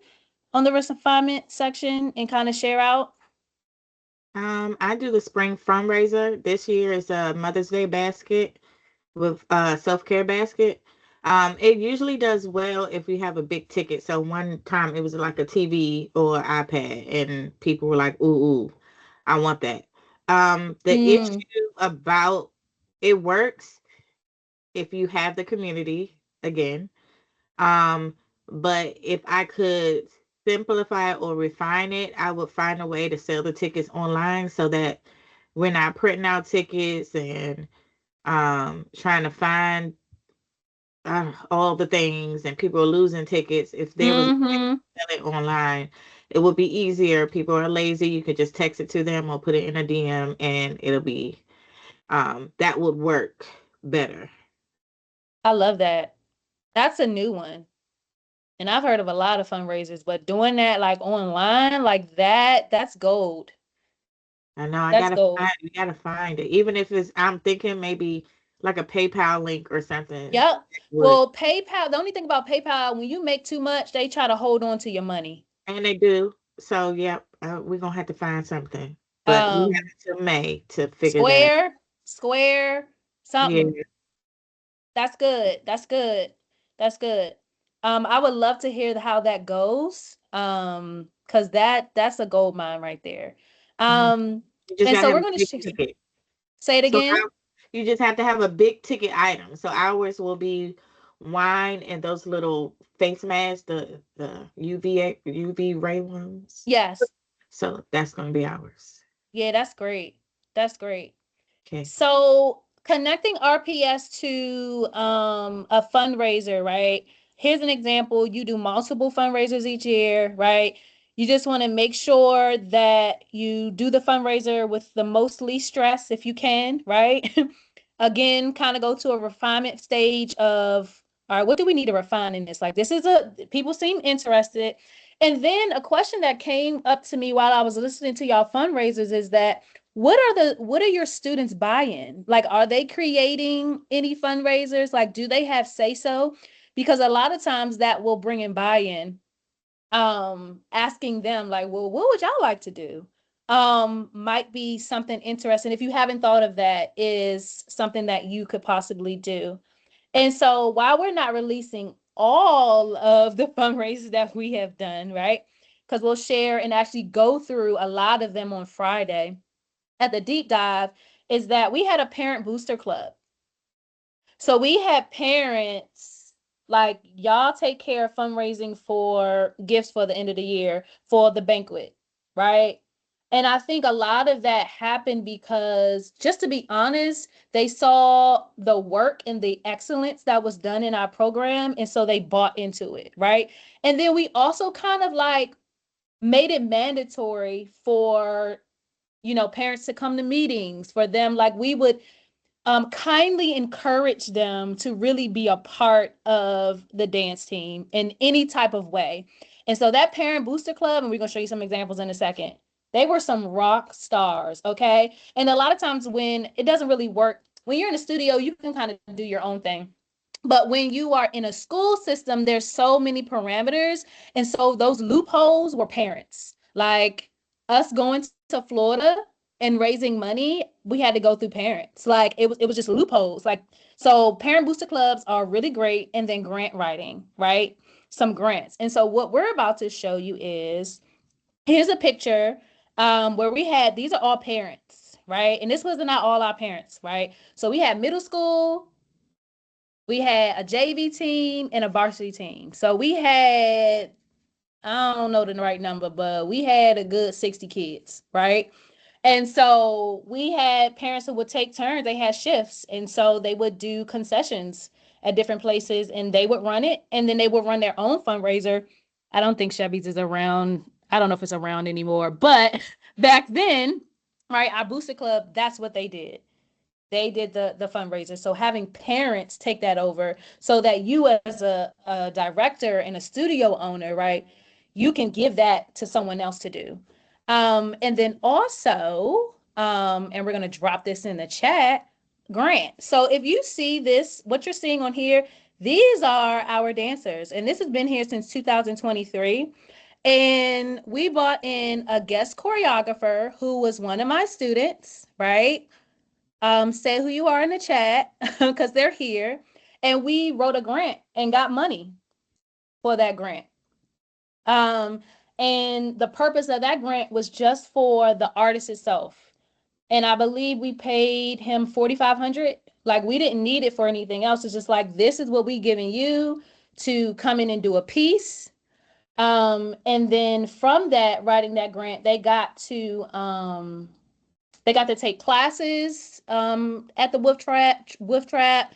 on the refinement section and kind of share out? I do the spring fundraiser. This year is a Mother's Day basket with self-care basket. It usually does well if you have a big ticket. So one time it was like a TV or iPad, and people were like, "Ooh, ooh, I want that." The Mm, issue about it works if you have the community again. Um, but if I could simplify it or refine it, I would find a way to sell the tickets online so that we're not printing out tickets and trying to find all the things, and people are losing tickets. If there was a way mm-hmm. to sell it online, it would be easier. People are lazy. You could just text it to them or put it in a DM, and it'll be that would work better. I love that. That's a new one. And I've heard of a lot of fundraisers, but doing that like online like that, that's gold. I know I That's gotta gold. find we gotta find it. Even if it's I'm thinking maybe like a PayPal link or something Yep. would, Well, PayPal, the only thing about PayPal, when you make too much, they try to hold on to your money. and they do. So yep, we're gonna have to find something. But we have Um, until May to figure that. Square, Yeah. something. That's good. That's good. That's good. I would love to hear how that goes. Because that's a gold mine right there. Mhm. Um, You just and gotta so have we're a going big to ticket. say it So again. you just have to have a big ticket item. So ours will be wine and those little face masks, the UV ray ones. Yes. So that's gonna be ours. Yeah, that's great. That's great. Okay. So connecting RPS to a fundraiser, right? Here's an example. You do multiple fundraisers each year, right? You just want to make sure that you do the fundraiser with the most least stress if you can, right? Again, kind of go to a refinement stage of, all right, what do we need to refine in this? Like, people seem interested. And then a question that came up to me while I was listening to y'all fundraisers is that what are your students buying? Like, are they creating any fundraisers? Like, do they have say so? Because a lot of times that will bring in buy-in. Asking them like, well, what would y'all like to do? might be something interesting. If you haven't thought of that, is something that you could possibly do. And so while we're not releasing all of the fundraisers that we have done, right? Because we'll share and actually go through a lot of them on Friday at the deep dive, is that we had a parent booster club. So we had parents like, y'all take care of fundraising for gifts for the end of the year for the banquet, right? And I think a lot of that happened because, just to be honest, they saw the work and the excellence that was done in our program. And so they bought into it, right? And then we also kind of like made it mandatory for, parents to come to meetings, for them, like we would kindly encourage them to really be a part of the dance team in any type of way. And so that parent booster club, and we're going to show you some examples in a second, they were some rock stars, okay? And a lot of times when it doesn't really work, when you're in a studio, you can kind of do your own thing. But when you are in a school system, there's so many parameters. And so those loopholes were parents. Like us going to Florida and raising money, we had to go through parents. Like it was just loopholes. Like, so parent booster clubs are really great. And then grant writing, right? Some grants. And so what we're about to show you is, here's a picture where we had, these are all parents, right? And this was not all our parents, right? So we had middle school, we had a JV team and a varsity team. So we had, I don't know the right number, but we had a good 60 kids, right? And so we had parents who would take turns. They had shifts. And so they would do concessions at different places and they would run it. And then they would run their own fundraiser. I don't think Chevy's is around. I don't know if it's around anymore. But back then, right, our booster club, that's what they did. They did the fundraiser. So having parents take that over so that you as a director and a studio owner, right, you can give that to someone else to do. And then also, and we're going to drop this in the chat, grant. So if you see this, what you're seeing on here, these are our dancers. And this has been here since 2023. And we brought in a guest choreographer who was one of my students, right? Say who you are in the chat because they're here. And we wrote a grant and got money for that grant. Um, and the purpose of that grant was just for the artist itself. And I believe we paid him 4,500. Like we didn't need it for anything else. It's just like, this is what we giving you to come in and do a piece. And then from that, writing that grant, they got to take classes at the Wolf Trap.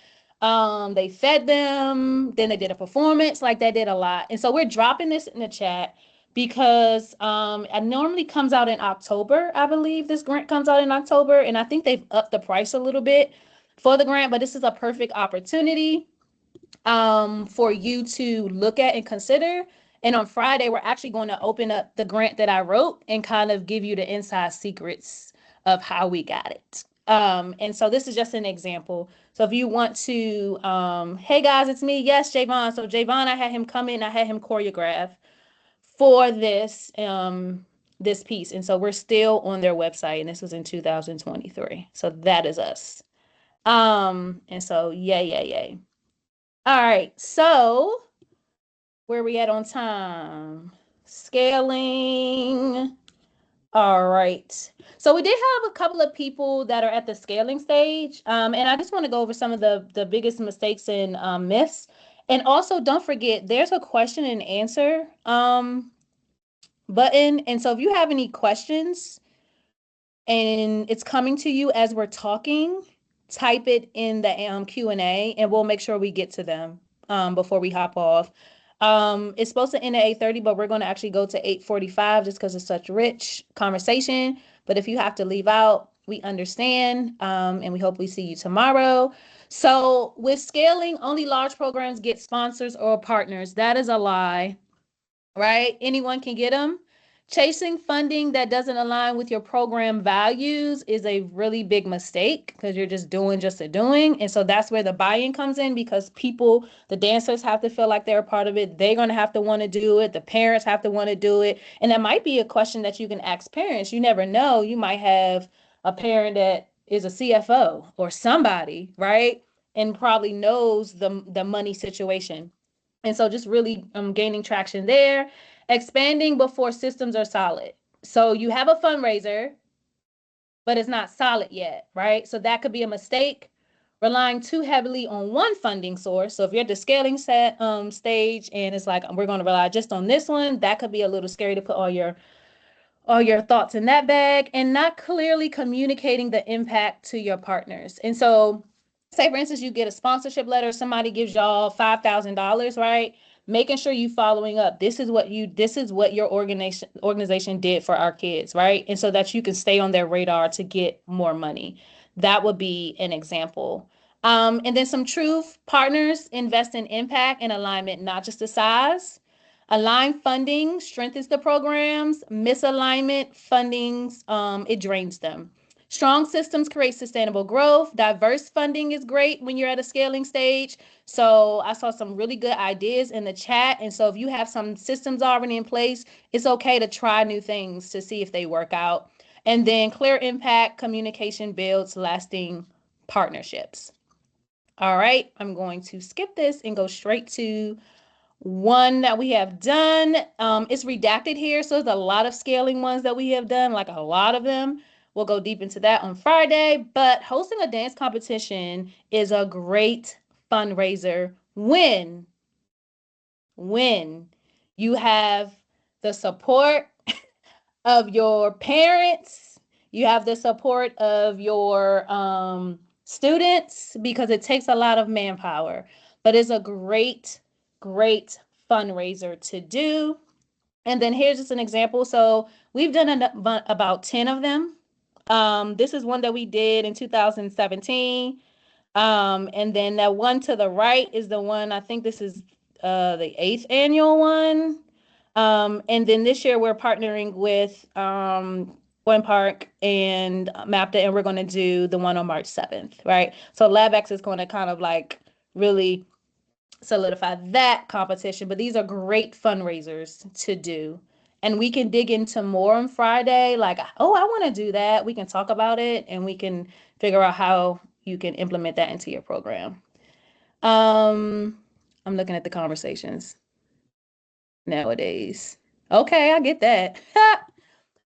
They fed them. Then they did a performance. Like they did a lot. And so we're dropping this in the chat because it normally comes out in October. I believe this grant comes out in October. And I think they've upped the price a little bit for the grant. But this is a perfect opportunity for you to look at and consider. And on Friday, we're actually going to open up the grant that I wrote and kind of give you the inside secrets of how we got it. And so this is just an example. So if you want to, hey guys, it's me. Yes, Javon. So Javon, I had him come in, I had him choreograph for this piece. And so we're still on their website, and this was in 2023. So that is us. And so yay. All right, so where we at on time? Scaling. All right. So we did have a couple of people that are at the scaling stage. And I just want to go over some of the biggest mistakes and myths. And also don't forget, there's a question and answer button. And so if you have any questions and it's coming to you as we're talking, type it in the Q&A and we'll make sure we get to them before we hop off. It's supposed to end at 8:30, but we're going to actually go to 8:45 just because it's such rich conversation. But if you have to leave out, we understand, and we hope we see you tomorrow. So with scaling, only large programs get sponsors or partners. That is a lie, right? Anyone can get them. Chasing funding that doesn't align with your program values is a really big mistake because you're just doing just a doing. And so that's where the buy-in comes in, because people, the dancers have to feel like they're a part of it. They're going to have to want to do it. The parents have to want to do it. And that might be a question that you can ask parents. You never know. You might have a parent that is a CFO or somebody, right? And probably knows the money situation. And so just really gaining traction there. Expanding before systems are solid. So you have a fundraiser, but it's not solid yet, right? So that could be a mistake. Relying too heavily on one funding source. So if you're at the scaling stage and it's like, we're going to rely just on this one, that could be a little scary to put all your thoughts in that bag, and not clearly communicating the impact to your partners. And so, say for instance, you get a sponsorship letter, somebody gives y'all $5,000, right? Making sure you following up. This is what your organization did for our kids, right? And so that you can stay on their radar to get more money. That would be an example. And then some truth: partners invest in impact and alignment, not just the size. Aligned funding strengthens the programs. Misalignment fundings, it drains them. Strong systems create sustainable growth. Diverse funding is great when you're at a scaling stage. So I saw some really good ideas in the chat. And so if you have some systems already in place, it's okay to try new things to see if they work out. And then clear impact communication builds lasting partnerships. All right, I'm going to skip this and go straight to one that we have done. It's redacted here, so there's a lot of scaling ones that we have done, like a lot of them. We'll go deep into that on Friday. But hosting a dance competition is a great fundraiser when you have the support of your parents, you have the support of your students, because it takes a lot of manpower. But it's a great fundraiser to do. And then here's just an example. So we've done about 10 of them. This is one that we did in 2017. And then that one to the right is the one, I think this is the 8th annual one. And then this year we're partnering with Gwen Park and MAPTA, and we're going to do the one on March 7th, right? So LabX is going to kind of like really solidify that competition. But these are great fundraisers to do. And we can dig into more on Friday. Like, oh, I want to do that. We can talk about it and we can figure out how you can implement that into your program. I'm looking at the conversations nowadays. Okay, I get that.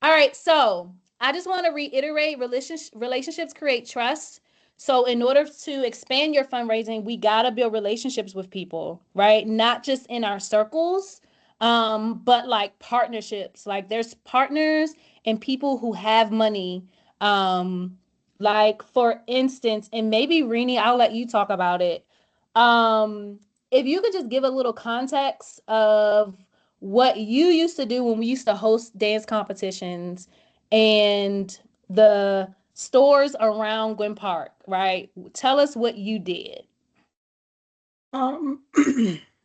All right, so I just want to reiterate, relationships create trust. So in order to expand your fundraising, we got to build relationships with people, right? Not just in our circles, but like partnerships. Like there's partners and people who have money. Like for instance, and maybe Rini, I'll let you talk about it. If you could just give a little context of what you used to do when we used to host dance competitions and the stores around Gwen Park, right? Tell us what you did. Um,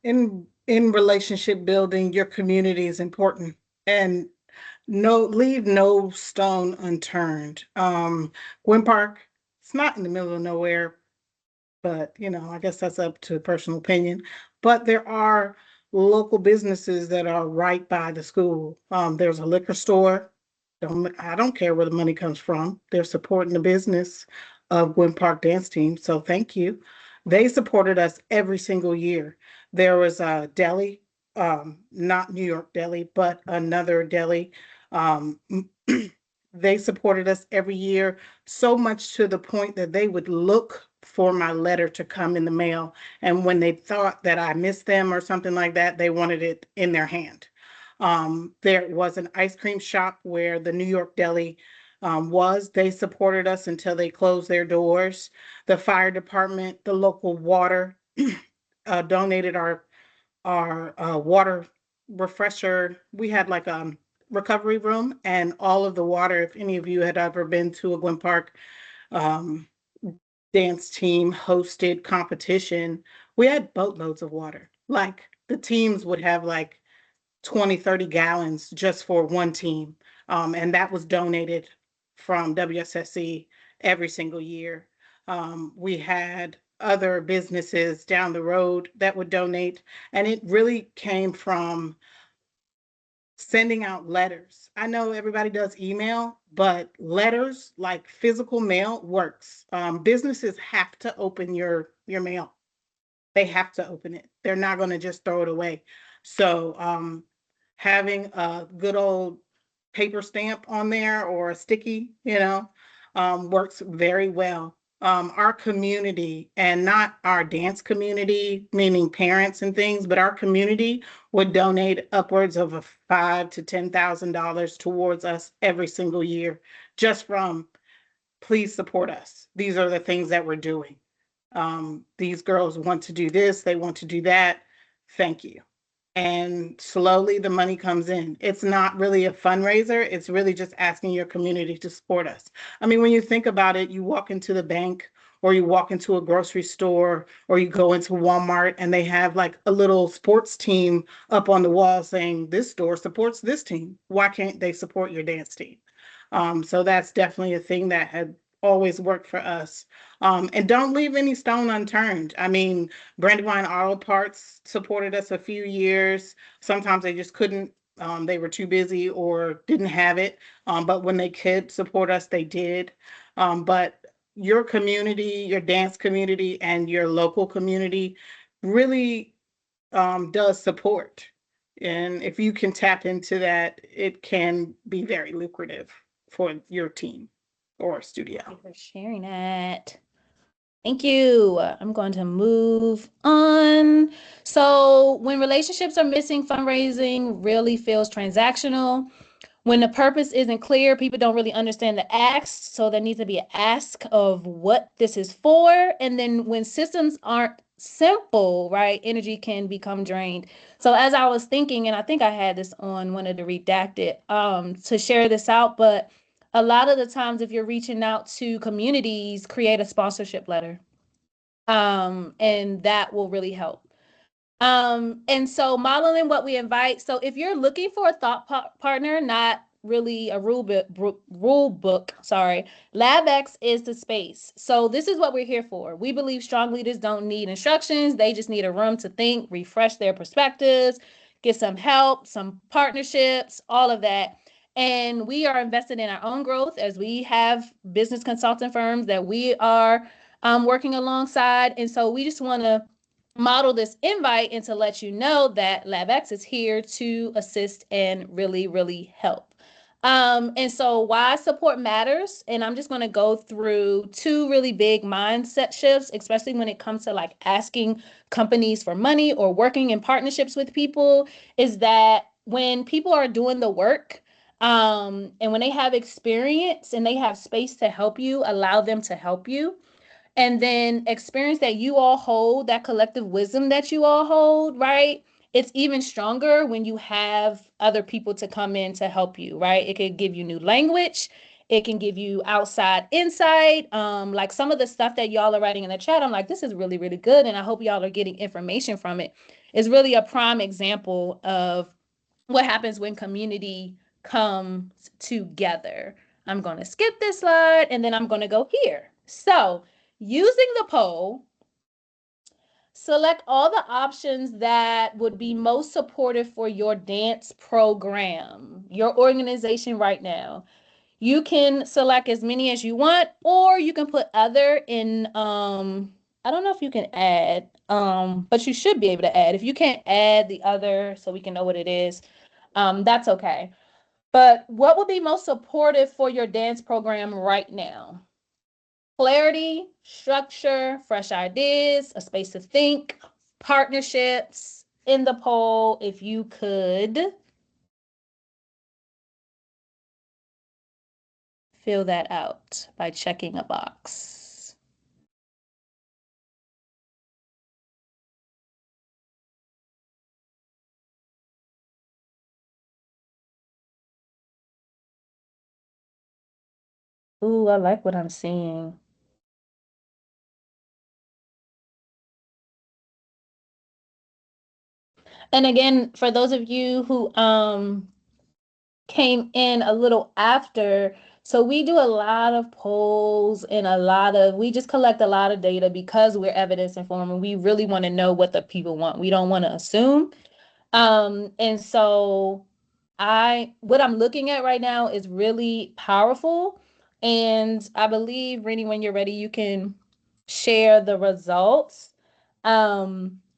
in relationship building, your community is important, and leave no stone unturned. Gwen Park, it's not in the middle of nowhere, but I guess that's up to personal opinion. But there are local businesses that are right by the school. There's a liquor store. I don't care where the money comes from. They're supporting the business of Gwen Park Dance Team, so thank you. They supported us every single year. There was a deli, not New York Deli, but another deli. Um, they supported us every year, so much to the point that they would look for my letter to come in the mail. And when they thought that I missed them or something like that, they wanted it in their hand. There was an ice cream shop where the New York Deli was. They supported us until they closed their doors. The fire department, the local water donated our water refresher. We had like a recovery room, and all of the water, if any of you had ever been to a Glen Park um, dance team hosted competition, we had boatloads of water. Like the teams would have like 20, 30 gallons just for one team. And that was donated from WSSC every single year. We had other businesses down the road that would donate, and it really came from sending out letters. I know everybody does email, but letters, like physical mail, works. Businesses have to open your mail. They have to open it. They're not going to just throw it away. So having a good old paper stamp on there or a sticky, works very well. Our community, and not our dance community, meaning parents and things, but our community would donate upwards of a $5,000 to $10,000 towards us every single year, just from please support us. These are the things that we're doing. These girls want to do this, they want to do that. Thank you. And slowly the money comes in. It's not really a fundraiser. It's really just asking your community to support us. I mean, when you think about it, you walk into the bank or you walk into a grocery store or you go into Walmart and they have like a little sports team up on the wall saying this store supports this team. Why can't they support your dance team? So that's definitely a thing that had always worked for us. And don't leave any stone unturned. I mean, Brandywine Auto Parts supported us a few years. Sometimes they just couldn't, they were too busy or didn't have it. But when they could support us, they did. But your community, your dance community, and your local community really does support. And if you can tap into that, it can be very lucrative for your team or studio. Thank you for sharing that. Thank you. I'm going to move on. So, when relationships are missing, fundraising really feels transactional. When the purpose isn't clear, people don't really understand the ask. So, there needs to be an ask of what this is for. And then, when systems aren't simple, right, energy can become drained. So, as I was thinking, and I think I had this on one of the redacted to share this out, but a lot of the times, if you're reaching out to communities, create a sponsorship letter. And that will really help. And so modeling what we invite. So if you're looking for a thought partner, not really a rule book, sorry, LabX is the space. So this is what we're here for. We believe strong leaders don't need instructions. They just need a room to think, refresh their perspectives, get some help, some partnerships, all of that. And we are invested in our own growth as we have business consulting firms that we are working alongside. And so we just want to model this invite and to let you know that LabX is here to assist and really, really help. And so why support matters, and I'm just going to go through two really big mindset shifts, especially when it comes to like asking companies for money or working in partnerships with people, is that when people are doing the work, and when they have experience and they have space to help you, allow them to help you. And then experience that you all hold, that collective wisdom that you all hold, right? It's even stronger when you have other people to come in to help you, right? It could give you new language. It can give you outside insight. Like some of the stuff that y'all are writing in the chat, I'm like, this is really, really good. And I hope y'all are getting information from it. It's really a prime example of what happens when community comes together. I'm going to skip this slide and then I'm going to go here. So using the poll, select all the options that would be most supportive for your dance program, your organization right now. You can select as many as you want, or you can put other in, I don't know if you can add, but you should be able to add. If you can't add the other so we can know what it is, that's okay. But what would be most supportive for your dance program right now? Clarity, structure, fresh ideas, a space to think, partnerships. In the poll, if you could fill that out by checking a box. Ooh, I like what I'm seeing. And again, for those of you who came in a little after, so we do a lot of polls and we just collect a lot of data because we're evidence informed and we really want to know what the people want. We don't want to assume. And so what I'm looking at right now is really powerful. And I believe, Rennie, when you're ready, you can share the results.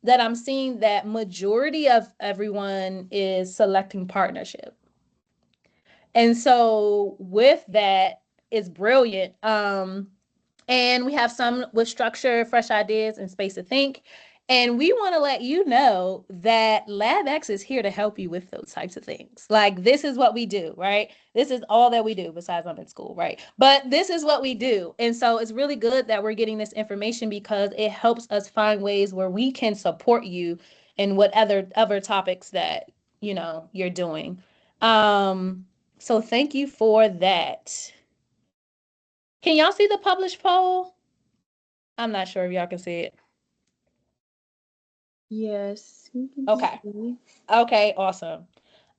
That I'm seeing that majority of everyone is selecting partnership. And so with that, it's brilliant. And we have some with structure, fresh ideas, and space to think. And we want to let you know that LabX is here to help you with those types of things. Like, this is what we do, right? This is all that we do, besides I'm in school, right? But this is what we do. And so it's really good that we're getting this information because it helps us find ways where we can support you in what other topics that, you're doing. So thank you for that. Can y'all see the published poll? I'm not sure if y'all can see it. Yes, we can Okay. see. Okay, awesome.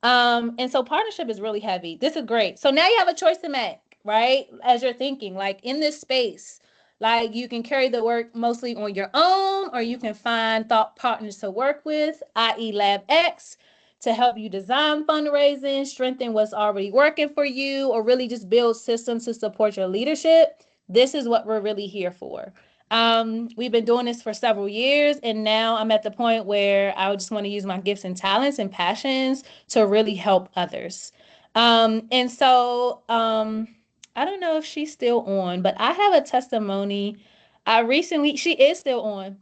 And so partnership is really heavy. This is great. So now you have a choice to make, right? As you're thinking, like in this space, like you can carry the work mostly on your own, or you can find thought partners to work with, i.e. LabX, to help you design fundraising, strengthen what's already working for you, or really just build systems to support your leadership. This is what we're really here for. We've been doing this for several years, and now I'm at the point where I just want to use my gifts and talents and passions to really help others. And so I don't know if she's still on, but I have a testimony. She is still on.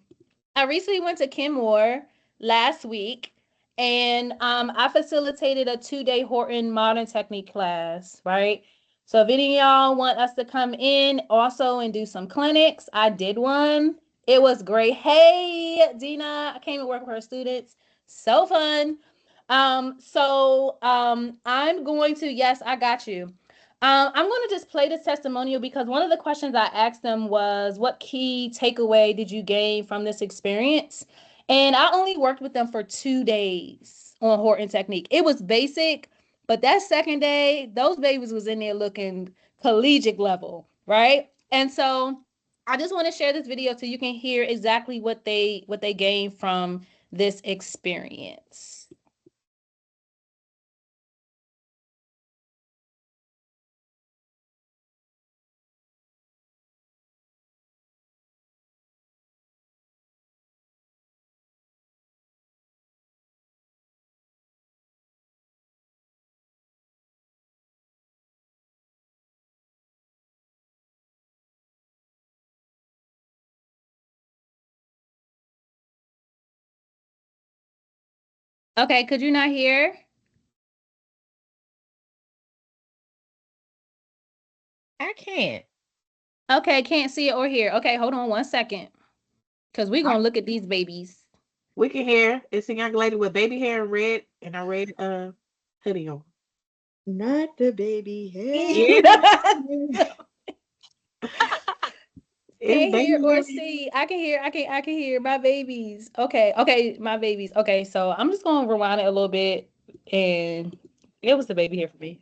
I recently went to Kenmore last week, and I facilitated a 2-day Horton Modern Technique class, right? So if any of y'all want us to come in also and do some clinics, I did one. It was great. Hey, Dina, I came and worked with her students. So fun. I'm going to, yes, I got you. I'm going to just play this testimonial because one of the questions I asked them was, what key takeaway did you gain from this experience? And I only worked with them for 2 days on Horton Technique. It was basic, but that second day, those babies was in there looking collegiate level, right? And so I just want to share this video so you can hear exactly what they gained from this experience. Okay, could you not hear? I can't. Okay, can't see it or hear. Okay, hold on 1 second. Because we're going to look at these babies. We can hear it's a young lady with baby hair and a red hoodie on. Not the baby hair. Yeah. It's Can't hear baby or hair. see. I can hear my babies. Okay, my babies. Okay, so I'm just gonna rewind it a little bit, and it was the baby here for me.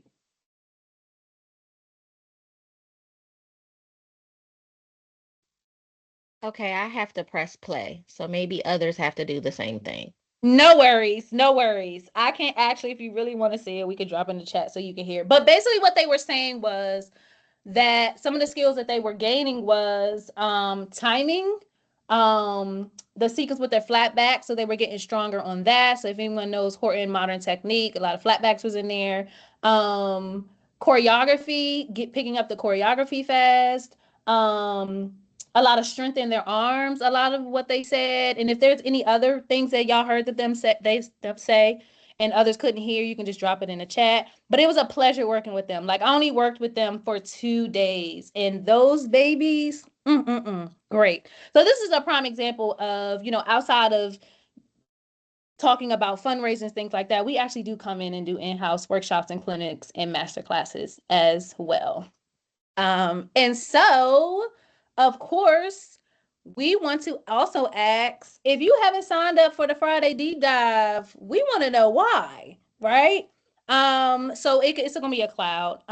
Okay, I have to press play. So maybe others have to do the same thing. No worries, no worries. I can actually, if you really want to see it, we could drop in the chat so you can hear. But basically, what they were saying was that some of the skills that they were gaining was timing, the sequence with their flat back, so they were getting stronger on that. So if anyone knows Horton Modern Technique, a lot of flat backs was in there. Choreography, picking up the choreography fast. A lot of strength in their arms, a lot of what they said. And if there's any other things that y'all heard that they say and others couldn't hear, you can just drop it in the chat. But it was a pleasure working with them. Like, I only worked with them for 2 days, and those babies, great. So this is a prime example of, outside of talking about fundraising, things like that, we actually do come in and do in-house workshops and clinics and master classes as well. And so, of course, we want to also ask, if you haven't signed up for the Friday deep dive, we want to know why, right? So it's gonna be a cloud.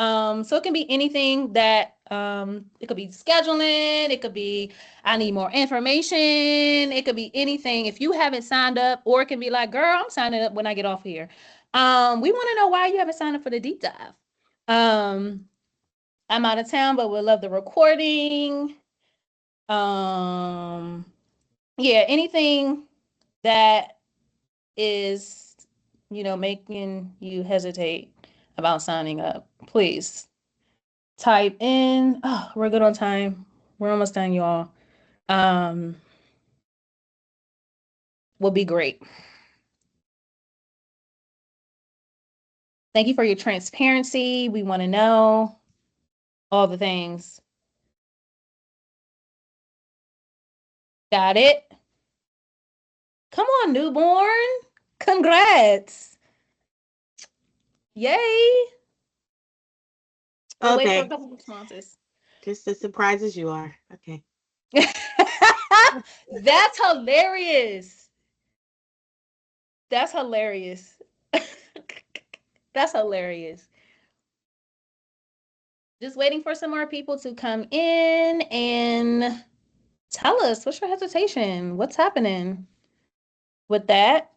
So it can be anything that it could be scheduling, it could be I need more information, it could be anything. If you haven't signed up, or it can be like, girl, I'm signing up when I get off here. We want to know why you haven't signed up for the deep dive. I'm out of town, but we'll love the recording. Um, yeah, anything that is, making you hesitate about signing up, please type in. Oh, we're good on time. We're almost done, y'all. Will be great. Thank you for your transparency. We want to know all the things. Got it? Come on, newborn. Congrats. Yay. We'll wait for a Okay. couple responses. Just as surprised as you are. Okay. That's hilarious. That's hilarious. That's hilarious. Just waiting for some more people to come in and tell us, what's your hesitation? What's happening with that?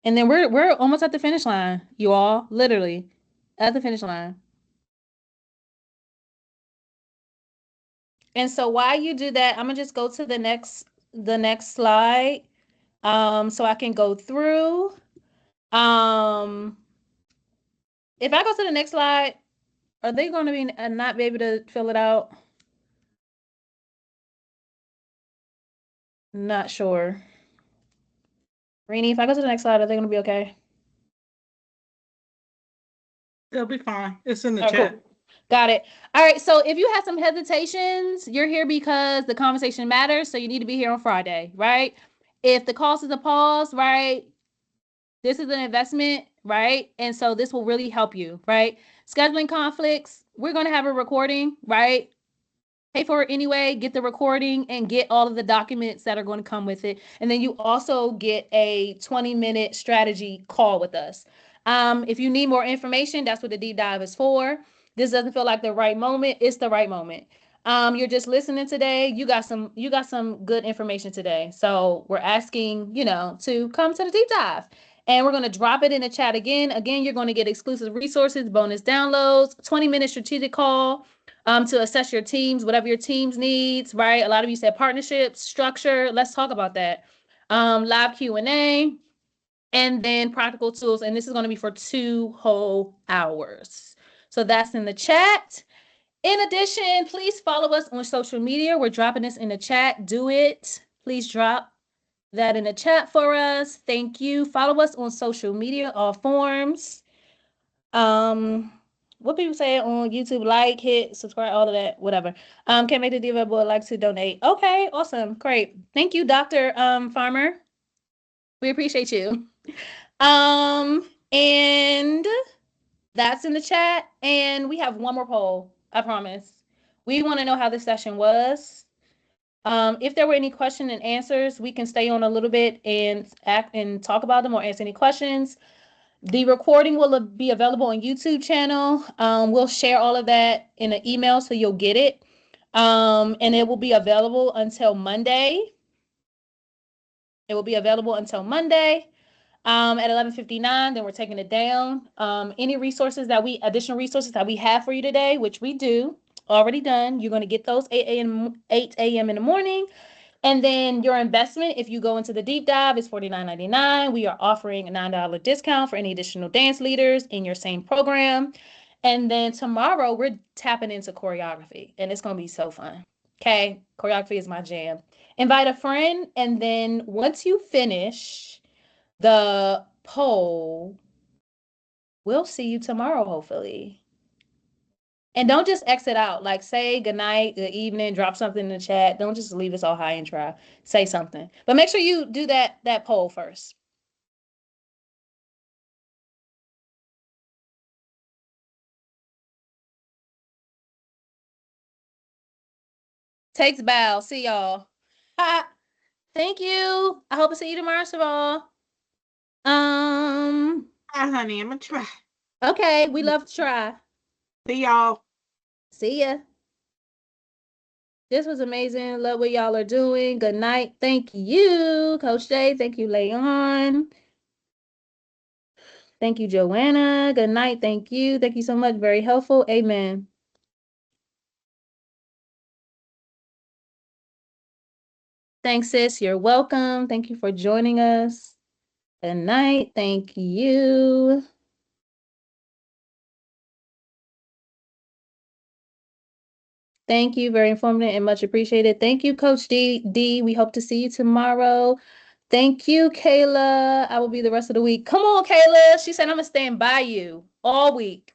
And then we're almost at the finish line, you all, literally at the finish line. And so while you do that, I'm gonna just go to the next slide. So I can go through. If I go to the next slide, are they going to be not be able to fill it out? Not sure. Rainy, if I go to the next slide, are they going to be okay? They'll be fine. It's in the Oh, chat. cool. Got it. All right. So if you have some hesitations, you're here because the conversation matters. So you need to be here on Friday, right? If the cost is a pause, right? This is an investment, right? And so this will really help you, right? Scheduling conflicts, we're going to have a recording, right? Pay for it anyway, get the recording and get all of the documents that are going to come with it. And then you also get a 20-minute strategy call with us. If you need more information, that's what the deep dive is for. This doesn't feel like the right moment. It's the right moment. You're just listening today. You got some good information today. So we're asking, to come to the deep dive. And we're going to drop it in the chat again. Again, you're going to get exclusive resources, bonus downloads, 20-minute strategic call to assess your teams, whatever your teams needs, right? A lot of you said partnerships, structure. Let's talk about that. Live Q&A, and then practical tools. And this is going to be for 2 whole hours. So that's in the chat. In addition, please follow us on social media. We're dropping this in the chat. Do it. Please drop that in the chat for us. Thank you. Follow us on social media, all forms. What people say on YouTube, like, hit, subscribe, all of that, whatever. Can't make the deal available, like to donate. Okay, awesome, great. Thank you, Dr. Farmer. We appreciate you. And that's in the chat. And we have one more poll, I promise. We want to know how this session was. If there were any question and answers, we can stay on a little bit and act and talk about them or answer any questions. The recording will be available on YouTube channel. We'll share all of that in an email so you'll get it. And it will be available until Monday. It will be available until Monday at 11:59. Then we're taking it down. Any additional resources that we have for you today, which we do, already done. You're going to get those 8 a.m. in the morning. And then your investment, if you go into the deep dive, is $49.99. We are offering a $9 discount for any additional dance leaders in your same program. And then tomorrow, we're tapping into choreography, and it's going to be so fun. Okay, choreography is my jam. Invite a friend, and then once you finish the poll, we'll see you tomorrow, hopefully. And don't just exit out. Like, say good night, good evening, drop something in the chat. Don't just leave us all high and dry. Say something. But make sure you do that poll first. Takes bow. See y'all. Ha. Thank you. I hope to see you tomorrow, Saval. Hi, honey. I'm gonna try. Okay, we love to try. See y'all. See ya. This was amazing. Love what y'all are doing. Good night. Thank you, Coach Jay. Thank you, Leon. Thank you, Joanna. Good night. Thank you. Thank you so much. Very helpful. Amen. Thanks, sis. You're welcome. Thank you for joining us. Good night. Thank you. Thank you. Very informative and much appreciated. Thank you, Coach D. We hope to see you tomorrow. Thank you, Kayla. I will be the rest of the week. Come on, Kayla. She said I'm going to stand by you all week.